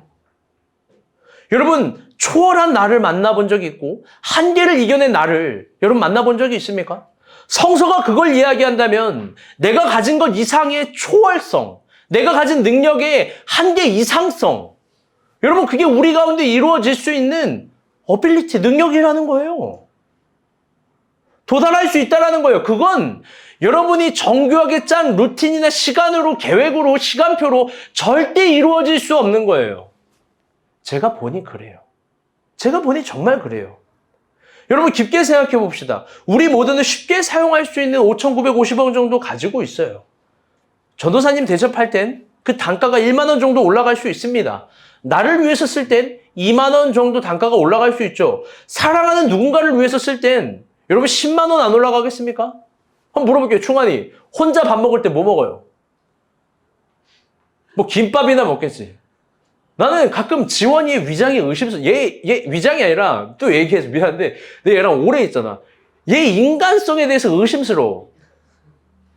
여러분, 초월한 나를 만나본 적이 있고 한계를 이겨낸 나를 여러분 만나본 적이 있습니까? 성서가 그걸 이야기한다면 내가 가진 것 이상의 초월성, 내가 가진 능력의 한계 이상성, 여러분 그게 우리 가운데 이루어질 수 있는 어빌리티, 능력이라는 거예요. 도달할 수 있다는 거예요. 그건 여러분이 정교하게 짠 루틴이나 시간으로, 계획으로, 시간표로 절대 이루어질 수 없는 거예요. 제가 보니 그래요. 제가 보니 정말 그래요. 여러분 깊게 생각해 봅시다. 우리 모두는 쉽게 사용할 수 있는 5,950원 정도 가지고 있어요. 전도사님 대접할 땐 그 단가가 1만 원 정도 올라갈 수 있습니다. 나를 위해서 쓸 땐 2만 원 정도 단가가 올라갈 수 있죠. 사랑하는 누군가를 위해서 쓸 땐 여러분 10만 원 안 올라가겠습니까? 한번 물어볼게요. 충환이 혼자 밥 먹을 때 뭐 먹어요? 뭐 김밥이나 먹겠지. 나는 가끔 지원이의 위장이 의심스러워. 얘 위장이 아니라 또 얘기해서 미안한데 내 얘랑 오래 있잖아. 얘 인간성에 대해서 의심스러워.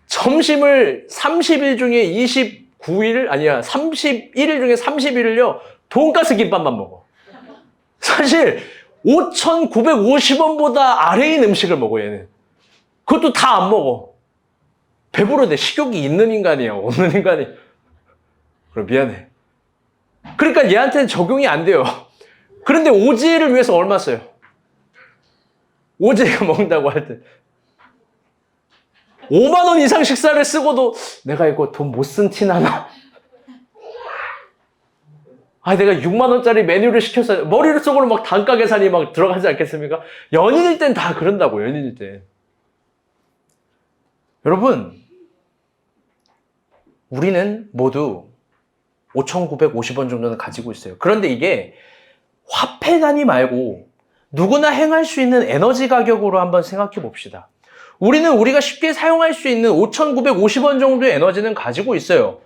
점심을 30일 중에 29일 아니야 31일 중에 30일을요 돈가스 김밥만 먹어. 사실 5,950원보다 아래인 음식을 먹어 얘는. 그것도 다 안 먹어. 배부르대. 식욕이 있는 인간이야 없는 인간이야. 그럼 미안해. 그러니까 얘한테는 적용이 안 돼요. 그런데 오지를 위해서 얼마 써요? 오지가 먹는다고 할 때 5만 원 이상 식사를 쓰고도 내가 이거 돈 못 쓴 티 나나? 아, 내가 6만 원짜리 메뉴를 시켰어요. 머릿속으로 막 단가 계산이 막 들어가지 않겠습니까? 연인일 땐 다 그런다고, 연인일 땐. 여러분, 우리는 모두 5,950원 정도는 가지고 있어요. 그런데 이게 화폐 단위 말고 누구나 행할 수 있는 에너지 가격으로 한번 생각해 봅시다. 우리는 우리가 쉽게 사용할 수 있는 5,950원 정도의 에너지는 가지고 있어요.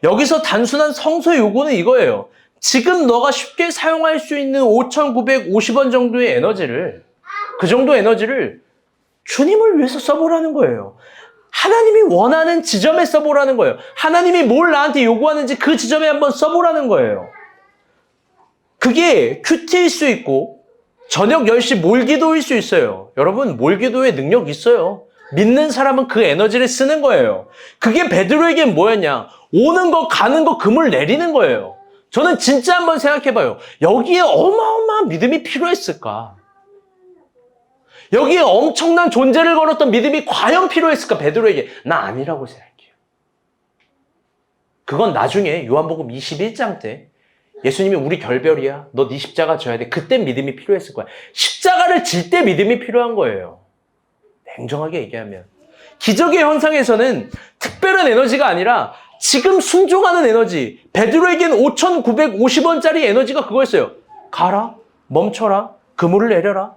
여기서 단순한 성서 요구는 이거예요. 지금 너가 쉽게 사용할 수 있는 5,950원 정도의 에너지를, 그 정도 에너지를 주님을 위해서 써보라는 거예요. 하나님이 원하는 지점에 써보라는 거예요. 하나님이 뭘 나한테 요구하는지 그 지점에 한번 써보라는 거예요. 그게 큐티일 수 있고 저녁 10시 몰기도일 수 있어요. 여러분 몰기도에 능력 있어요. 믿는 사람은 그 에너지를 쓰는 거예요. 그게 베드로에겐 뭐였냐? 오는 거 가는 거 금을 내리는 거예요. 저는 진짜 한번 생각해봐요. 여기에 어마어마한 믿음이 필요했을까? 여기에 엄청난 존재를 걸었던 믿음이 과연 필요했을까? 베드로에게. 나 아니라고 생각해요. 그건 나중에 요한복음 21장 때 예수님이 우리 결별이야. 너 네 십자가 져야 돼. 그때 믿음이 필요했을 거야. 십자가를 질 때 믿음이 필요한 거예요. 냉정하게 얘기하면. 기적의 현상에서는 특별한 에너지가 아니라 지금 순종하는 에너지. 베드로에겐 5,950원짜리 에너지가 그거였어요. 가라. 멈춰라. 그물을 내려라.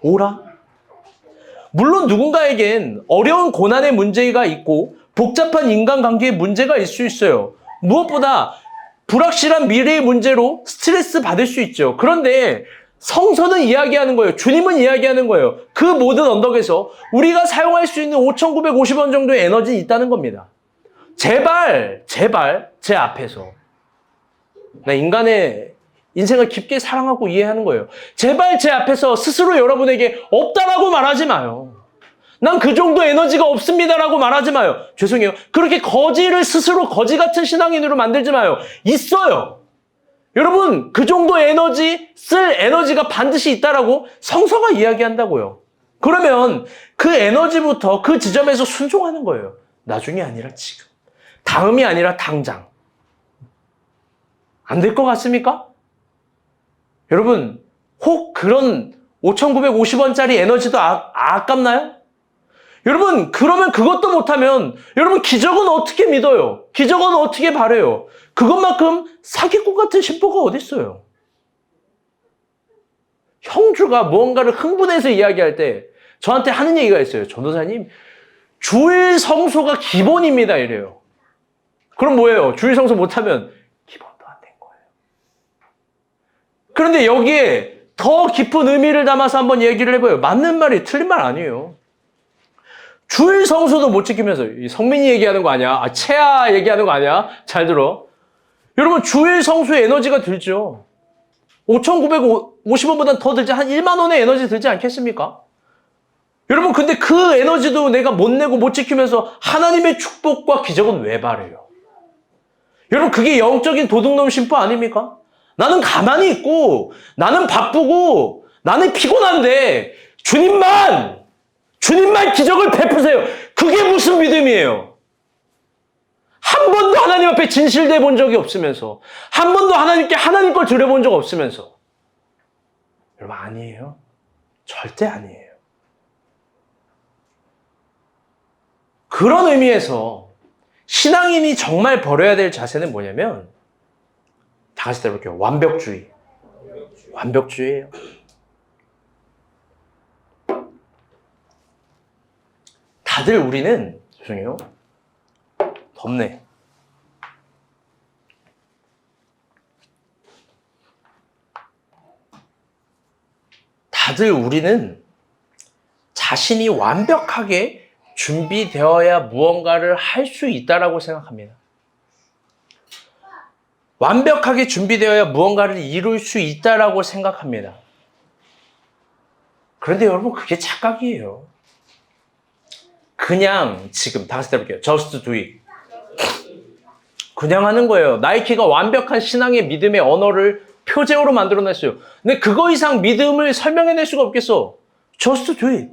오라. 물론 누군가에겐 어려운 고난의 문제가 있고 복잡한 인간관계의 문제가 있을 수 있어요. 무엇보다 불확실한 미래의 문제로 스트레스 받을 수 있죠. 그런데 성서는 이야기하는 거예요. 주님은 이야기하는 거예요. 그 모든 언덕에서 우리가 사용할 수 있는 5,950원 정도의 에너지는 있다는 겁니다. 제발 제 앞에서 나 인간의 인생을 깊게 사랑하고 이해하는 거예요. 제발 제 앞에서 스스로 여러분에게 없다라고 말하지 마요. 난 그 정도 에너지가 없습니다라고 말하지 마요. 죄송해요. 그렇게 거지를 스스로 거지 같은 신앙인으로 만들지 마요. 있어요. 여러분 그 정도 에너지, 쓸 에너지가 반드시 있다라고 성서가 이야기한다고요. 그러면 그 에너지부터 그 지점에서 순종하는 거예요. 나중이 아니라 지금. 다음이 아니라 당장. 안 될 것 같습니까? 여러분 혹 그런 5,950원짜리 에너지도 아깝나요? 여러분 그러면 그것도 못하면 여러분 기적은 어떻게 믿어요? 기적은 어떻게 바래요? 그것만큼 사기꾼 같은 신보가 어디 있어요? 형주가 무언가를 흥분해서 이야기할 때 저한테 하는 얘기가 있어요. 전도사님 주일 성소가 기본입니다 이래요. 그럼 뭐예요? 주일 성소 못하면 기본도 안 된 거예요. 그런데 여기에 더 깊은 의미를 담아서 한번 얘기를 해봐요. 맞는 말이 틀린 말 아니에요. 주일 성수도 못 지키면서 이 성민이 얘기하는 거 아니야? 채아 얘기하는 거 아니야? 잘 들어. 여러분 주일 성수의 에너지가 들죠. 5,950원보다 더 들지 한 1만 원의 에너지 들지 않겠습니까? 여러분 근데 그 에너지도 내가 못 내고 못 지키면서 하나님의 축복과 기적은 왜 바래요? 여러분 그게 영적인 도둑놈 심보 아닙니까? 나는 가만히 있고 나는 바쁘고 나는 피곤한데 주님만 기적을 베푸세요. 그게 무슨 믿음이에요? 한 번도 하나님 앞에 진실돼 본 적이 없으면서 한 번도 하나님께 하나님 걸 드려본 적 없으면서 여러분 아니에요. 절대 아니에요. 그런 의미에서 신앙인이 정말 버려야 될 자세는 뭐냐면 다 같이 해볼게요. 완벽주의. 완벽주의예요. 다들 우리는 죄송해요. 덥네. 다들 우리는 자신이 완벽하게 준비되어야 무언가를 할 수 있다라고 생각합니다. 완벽하게 준비되어야 무언가를 이룰 수 있다라고 생각합니다. 그런데 여러분 그게 착각이에요. 그냥 지금 다 같이 해볼게요. Just do it. 그냥 하는 거예요. 나이키가 완벽한 신앙의 믿음의 언어를 표제어로 만들어냈어요. 근데 그거 이상 믿음을 설명해낼 수가 없겠어. Just do it.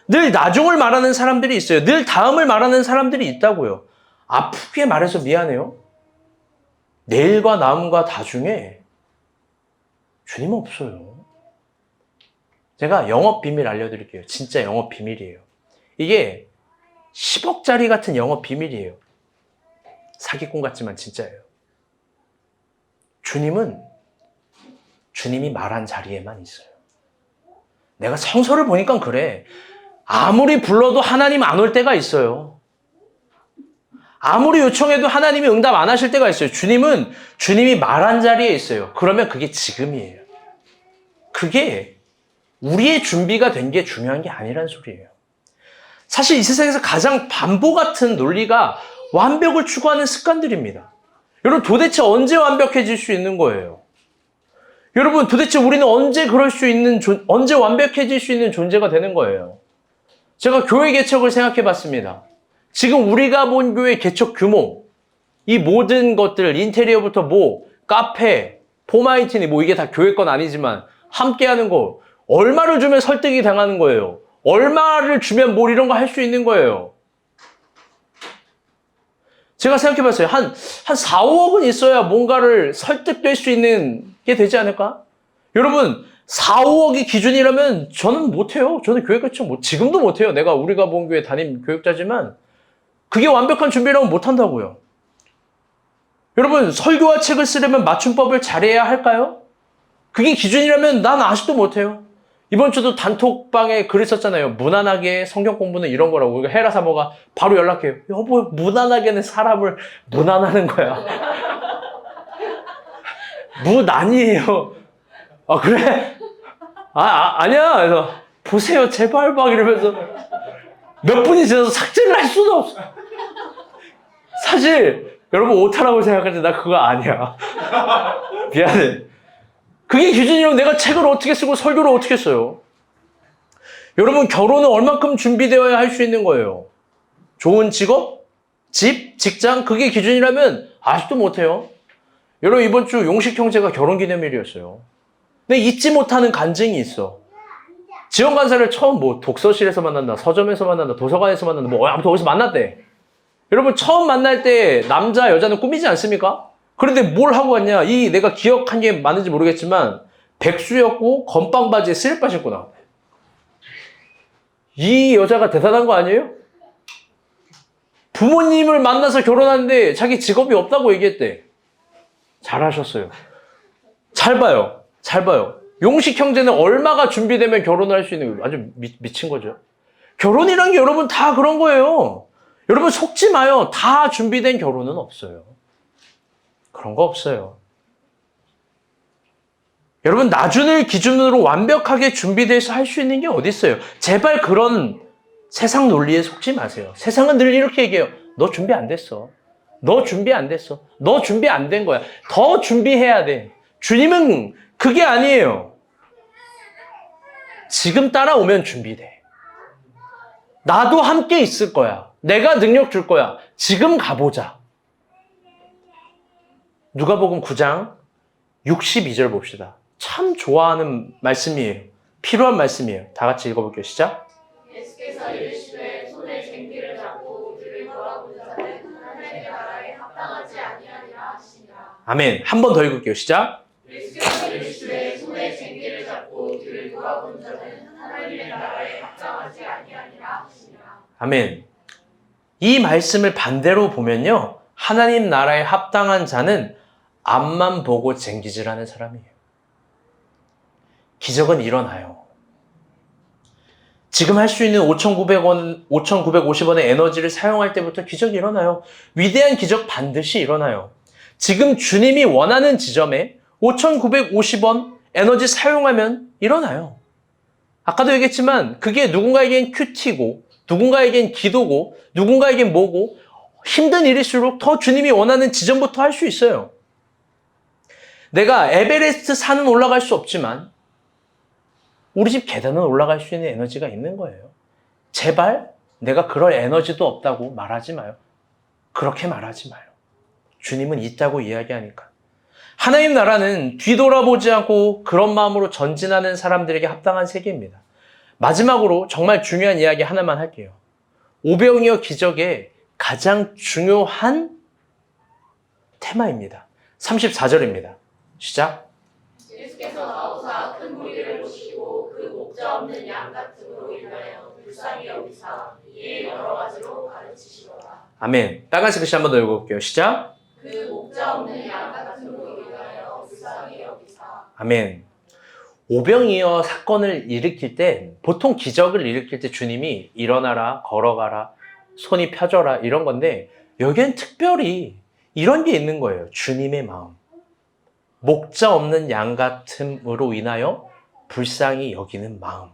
늘 나중을 말하는 사람들이 있어요. 늘 다음을 말하는 사람들이 있다고요. 아프게 말해서 미안해요. 내일과 남과 다중에 주님은 없어요. 제가 영업 비밀 알려드릴게요. 진짜 영업 비밀이에요. 이게 10억짜리 같은 영업 비밀이에요. 사기꾼 같지만 진짜예요. 주님이 말한 자리에만 있어요. 내가 성서를 보니까 그래. 아무리 불러도 하나님 안 올 때가 있어요. 아무리 요청해도 하나님이 응답 안 하실 때가 있어요. 주님이 말한 자리에 있어요. 그러면 그게 지금이에요. 그게 우리의 준비가 된 게 중요한 게 아니란 소리예요. 사실 이 세상에서 가장 반보 같은 논리가 완벽을 추구하는 습관들입니다. 여러분 도대체 언제 완벽해질 수 있는 거예요? 여러분 도대체 우리는 언제 언제 완벽해질 수 있는 존재가 되는 거예요? 제가 교회 개척을 생각해 봤습니다. 지금 우리가 본 교회 개척 규모, 이 모든 것들, 인테리어부터 카페, 포마이티니 이게 다 교회 건 아니지만 함께 하는 거, 얼마를 주면 설득이 당하는 거예요? 얼마를 주면 이런 거 할 수 있는 거예요? 제가 생각해 봤어요. 한 4, 5억은 있어야 뭔가를 설득될 수 있는 게 되지 않을까? 여러분, 4, 5억이 기준이라면 저는 못해요. 저는 교회 개척 지금도 못해요. 우리가 본 교회 담임 교육자지만 그게 완벽한 준비라면 못한다고요. 여러분, 설교와 책을 쓰려면 맞춤법을 잘해야 할까요? 그게 기준이라면 난 아직도 못해요. 이번 주도 단톡방에 글을 썼잖아요. 무난하게 성경 공부는 이런 거라고. 우리가 헤라 사모가 바로 연락해요. 여보, 무난하게는 사람을 무난하는 거야. 무난이에요. 아, 그래? 아니야. 그래서 보세요. 제발 막 이러면서 몇 분이 지나서 삭제를 할 수도 없어. 사실 여러분 오타라고 생각하는데 나 그거 아니야. 미안해. 그게 기준이라면 내가 책을 어떻게 쓰고 설교를 어떻게 써요? 여러분 결혼은 얼만큼 준비되어야 할 수 있는 거예요? 좋은 직업? 집? 직장? 그게 기준이라면 아직도 못해요. 여러분 이번 주 용식 형제가 결혼기념일이었어요. 근데 잊지 못하는 간증이 있어. 지원 간사를 처음 독서실에서 만난다, 서점에서 만난다, 도서관에서 만난다, 아무튼 어디서 만났대. 여러분 처음 만날 때 남자 여자는 꾸미지 않습니까? 그런데 뭘 하고 왔냐? 내가 기억한 게 맞는지 모르겠지만 백수였고 건빵 바지에 슬리퍼 신고 나왔대. 이 여자가 대단한 거 아니에요? 부모님을 만나서 결혼하는데 자기 직업이 없다고 얘기했대. 잘하셨어요. 잘 봐요. 용식 형제는 얼마가 준비되면 결혼을 할 수 있는 거예요. 아주 미친 거죠. 결혼이란 게 여러분 다 그런 거예요. 여러분 속지 마요. 다 준비된 결혼은 없어요. 그런 거 없어요. 여러분 나중을 기준으로 완벽하게 준비돼서 할 수 있는 게 어디 있어요? 제발 그런 세상 논리에 속지 마세요. 세상은 늘 이렇게 얘기해요. 너 준비 안 됐어. 너 준비 안 됐어. 너 준비 안 된 거야. 더 준비해야 돼. 주님은 그게 아니에요. 지금 따라오면 준비돼. 나도 함께 있을 거야. 내가 능력 줄 거야. 지금 가보자. 누가복음 9장 62절 봅시다. 참 좋아하는 말씀이에요. 필요한 말씀이에요. 다 같이 읽어볼게요. 시작. 예수께서 이르시되 손에 쟁기를 잡고 뒤를 돌아보는 자는 하나님의 나라에 합당하지 아니하니라 하시니라. 아멘. 한 번 더 읽을게요. 시작. 예수께서 이르시되 손에 쟁기를 잡고 뒤를 돌아보는 자는 하나님의 나라에 합당하지 아니하니라 하시니라. 아멘. 이 말씀을 반대로 보면요. 하나님 나라에 합당한 자는 앞만 보고 쟁기질하는 사람이에요. 기적은 일어나요. 지금 할 수 있는 5,900원, 5,950원의 에너지를 사용할 때부터 기적이 일어나요. 위대한 기적 반드시 일어나요. 지금 주님이 원하는 지점에 5,950원 에너지 사용하면 일어나요. 아까도 얘기했지만 그게 누군가에겐 큐티고 누군가에겐 기도고 누군가에겐 뭐고 힘든 일일수록 더 주님이 원하는 지점부터 할 수 있어요. 내가 에베레스트 산은 올라갈 수 없지만 우리 집 계단은 올라갈 수 있는 에너지가 있는 거예요. 제발 내가 그럴 에너지도 없다고 말하지 마요. 그렇게 말하지 마요. 주님은 있다고 이야기하니까. 하나님 나라는 뒤돌아보지 않고 그런 마음으로 전진하는 사람들에게 합당한 세계입니다. 마지막으로 정말 중요한 이야기 하나만 할게요. 오병이어 기적의 가장 중요한 테마입니다. 34절입니다. 시작. 예수께서 나오사 큰 무리를 보시고 그 목자 없는 양 같음으로 인하여 불쌍히 여기사 이에 여러 가지로 가르치시더라. 아멘. 빨간색 글씨 한번 더 읽어볼게요. 시작. 그 목자 없는 양 같음으로 인하여 불쌍히 여기사. 아멘. 오병이어 사건을 일으킬 때 보통 기적을 일으킬 때 주님이 일어나라, 걸어가라, 손이 펴져라 이런 건데 여기엔 특별히 이런 게 있는 거예요. 주님의 마음. 목자 없는 양 같음으로 인하여 불쌍히 여기는 마음.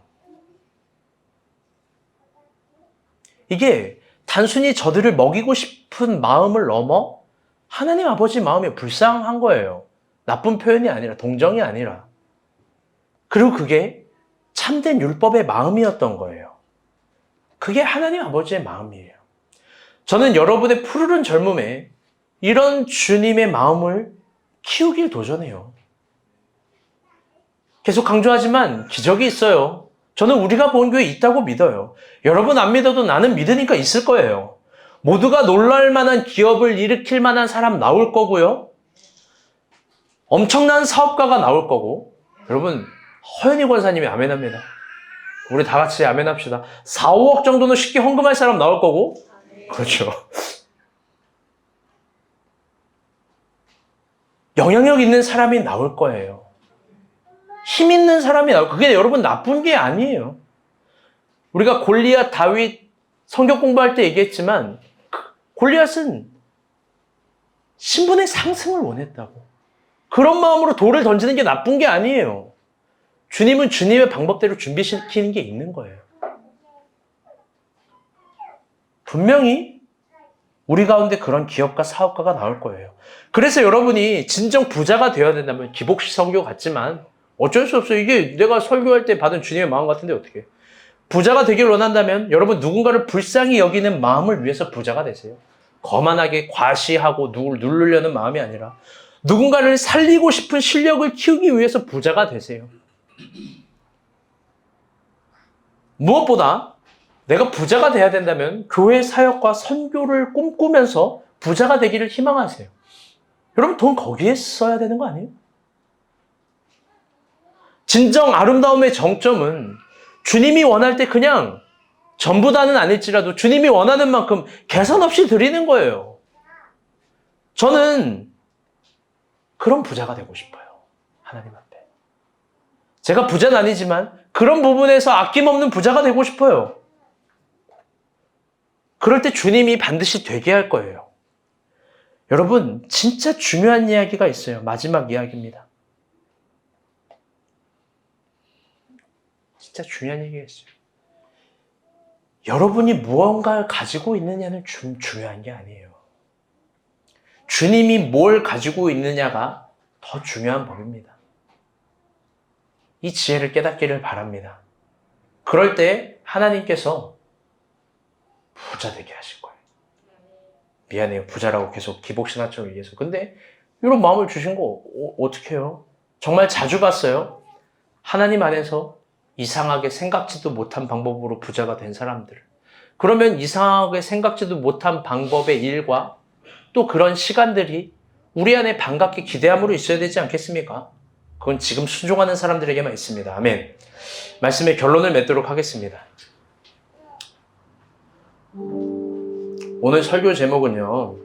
이게 단순히 저들을 먹이고 싶은 마음을 넘어 하나님 아버지 마음이 불쌍한 거예요. 나쁜 표현이 아니라 동정이 아니라. 그리고 그게 참된 율법의 마음이었던 거예요. 그게 하나님 아버지의 마음이에요. 저는 여러분의 푸르른 젊음에 이런 주님의 마음을 키우길 도전해요. 계속 강조하지만 기적이 있어요. 저는 우리가 본 교회 있다고 믿어요. 여러분 안 믿어도 나는 믿으니까 있을 거예요. 모두가 놀랄 만한 기업을 일으킬 만한 사람 나올 거고요. 엄청난 사업가가 나올 거고. 여러분 허연희 권사님이 아멘합니다. 우리 다 같이 아멘합시다. 4, 5억 정도는 쉽게 헌금할 사람 나올 거고. 그렇죠. 영향력 있는 사람이 나올 거예요. 힘 있는 사람이 나올 거예요. 그게 여러분 나쁜 게 아니에요. 우리가 골리앗, 다윗 성경 공부할 때 얘기했지만 골리앗은 신분의 상승을 원했다고. 그런 마음으로 돌을 던지는 게 나쁜 게 아니에요. 주님은 주님의 방법대로 준비시키는 게 있는 거예요. 분명히 우리 가운데 그런 기업가, 사업가가 나올 거예요. 그래서 여러분이 진정 부자가 되어야 된다면 기복식 설교 같지만 어쩔 수 없어요. 이게 내가 설교할 때 받은 주님의 마음 같은데 어떻게. 부자가 되길 원한다면 여러분 누군가를 불쌍히 여기는 마음을 위해서 부자가 되세요. 거만하게 과시하고 누굴 누르려는 마음이 아니라 누군가를 살리고 싶은 실력을 키우기 위해서 부자가 되세요. 무엇보다 내가 부자가 돼야 된다면 교회 사역과 선교를 꿈꾸면서 부자가 되기를 희망하세요. 여러분 돈 거기에 써야 되는 거 아니에요? 진정 아름다움의 정점은 주님이 원할 때 그냥 전부 다는 아닐지라도 주님이 원하는 만큼 계산 없이 드리는 거예요. 저는 그런 부자가 되고 싶어요. 하나님 앞에. 제가 부자는 아니지만 그런 부분에서 아낌없는 부자가 되고 싶어요. 그럴 때 주님이 반드시 되게 할 거예요. 여러분, 진짜 중요한 이야기가 있어요. 마지막 이야기입니다. 진짜 중요한 얘기가 있어요. 여러분이 무언가를 가지고 있느냐는 중요한 게 아니에요. 주님이 뭘 가지고 있느냐가 더 중요한 법입니다. 이 지혜를 깨닫기를 바랍니다. 그럴 때 하나님께서 부자 되게 하실 거예요. 미안해요. 부자라고 계속 기복신화처럼 얘기해서. 근데 이런 마음을 주신 거 어떻게 해요? 정말 자주 봤어요. 하나님 안에서 이상하게 생각지도 못한 방법으로 부자가 된 사람들. 그러면 이상하게 생각지도 못한 방법의 일과 또 그런 시간들이 우리 안에 반갑게 기대함으로 있어야 되지 않겠습니까? 그건 지금 순종하는 사람들에게만 있습니다. 아멘. 말씀의 결론을 맺도록 하겠습니다. 오늘 설교 제목은요.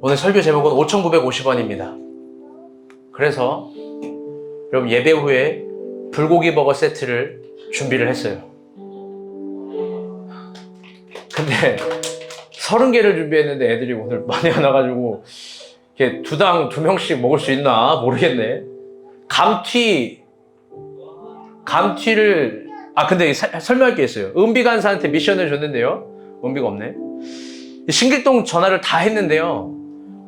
오늘 설교 제목은 5,950원입니다. 그래서 여러분 예배 후에 불고기 버거 세트를 준비를 했어요. 근데 30개를 준비했는데 애들이 오늘 많이 안 와가지고 이렇게 두당 2명씩 먹을 수 있나 모르겠네. 감튀를 근데 설명할 게 있어요. 은비 간사한테 미션을 줬는데요. 은비가 없네. 신길동 전화를 다 했는데요.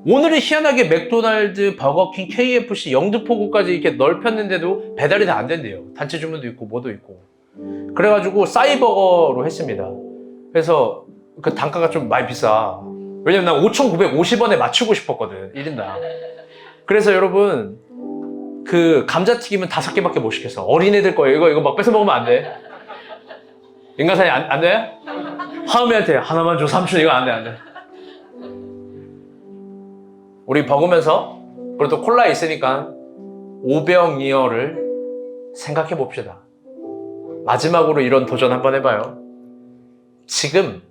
오늘은 희한하게 맥도날드, 버거킹, KFC, 영등포구까지 이렇게 넓혔는데도 배달이 다 안 된대요. 단체 주문도 있고 뭐도 있고. 그래가지고 싸이버거로 했습니다. 그래서 그 단가가 좀 많이 비싸. 왜냐면 난 5,950원에 맞추고 싶었거든. 1인당. 그래서 여러분 그 감자튀김은 5개밖에 못 시켰어. 어린애들 거예요. 이거 막 뺏어 먹으면 안 돼. 인간사이 안 돼? 하은이한테 하나만 줘. 삼촌 이거 안 돼. 우리 먹으면서 그리고 또 콜라 있으니까 오병이어를 생각해 봅시다. 마지막으로 이런 도전 한번 해봐요. 지금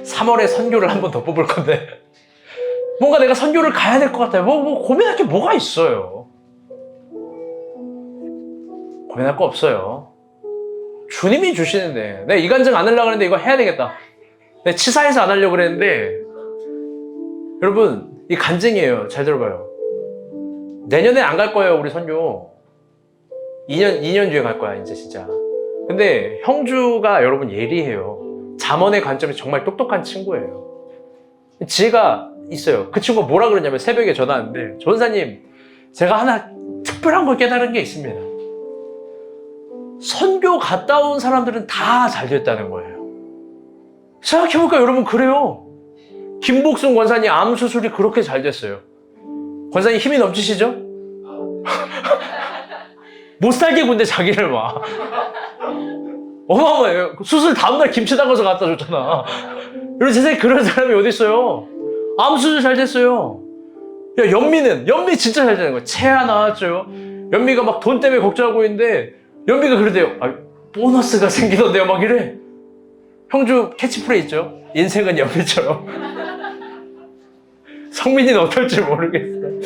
3월에 선교를 한 번 더 뽑을 건데 뭔가 내가 선교를 가야 될 것 같아요. 뭐 고민할 게 뭐가 있어요? 고민할 거 없어요. 주님이 주시는데 내가 이간증 안 하려고 했는데 이거 해야 되겠다. 내가 치사해서 안 하려고 그랬는데 여러분 이 간증이에요. 잘 들어봐요. 내년에 안 갈 거예요. 우리 선교 2년 뒤에 갈 거야 이제 진짜. 근데 형주가 여러분 예리해요. 잠언의 관점에서 정말 똑똑한 친구예요. 지혜가 있어요. 그 친구가 뭐라 그러냐면 새벽에 전화 왔는데 전사님 제가 하나 특별한 걸 깨달은 게 있습니다. 선교 갔다 온 사람들은 다 잘 됐다는 거예요. 생각해보니까 여러분 그래요. 김복순 권사님 암 수술이 그렇게 잘 됐어요. 권사님 힘이 넘치시죠? 못 살게 군데 자기를 막 어마어마해요. 수술 다음날 김치 담가서 갖다 줬잖아. 여러분 세상에 그런 사람이 어디 있어요? 암 수술 잘 됐어요. 야 연미 진짜 잘 되는 거야. 체하 나왔죠. 연미가 막 돈 때문에 걱정하고 있는데 연미가 그러대요. 보너스가 생기던데요 막 이래. 형주 캐치프레이즈 있죠? 인생은 연미처럼. 성민이는 어떨지 모르겠어요.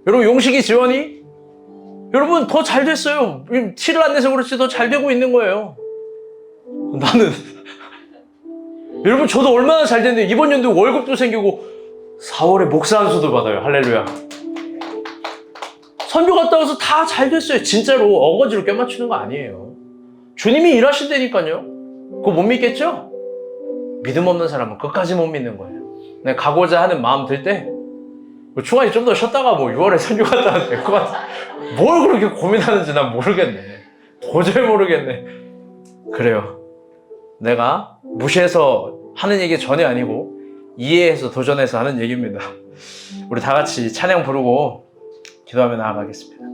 여러분 용식이 지원이 여러분 더 잘 됐어요. 티를 안 내서 그렇지 더 잘 되고 있는 거예요. 나는 여러분 저도 얼마나 잘 됐는데 이번 연도 월급도 생기고 4월에 목사 안수도 받아요. 할렐루야. 선교 갔다 와서 다 잘 됐어요. 진짜로 어거지로 껴맞추는 거 아니에요. 주님이 일하신다니까요. 그거 못 믿겠죠? 믿음 없는 사람은 끝까지 못 믿는 거예요. 내가 가고자 하는 마음 들 때 중간에 좀 더 쉬었다가 6월에 선교 갔다 와도 될 것 같아. 뭘 그렇게 고민하는지 난 모르겠네. 도저히 모르겠네. 그래요. 내가 무시해서 하는 얘기 전혀 아니고 이해해서 도전해서 하는 얘기입니다. 우리 다 같이 찬양 부르고 기도하며 나아가겠습니다.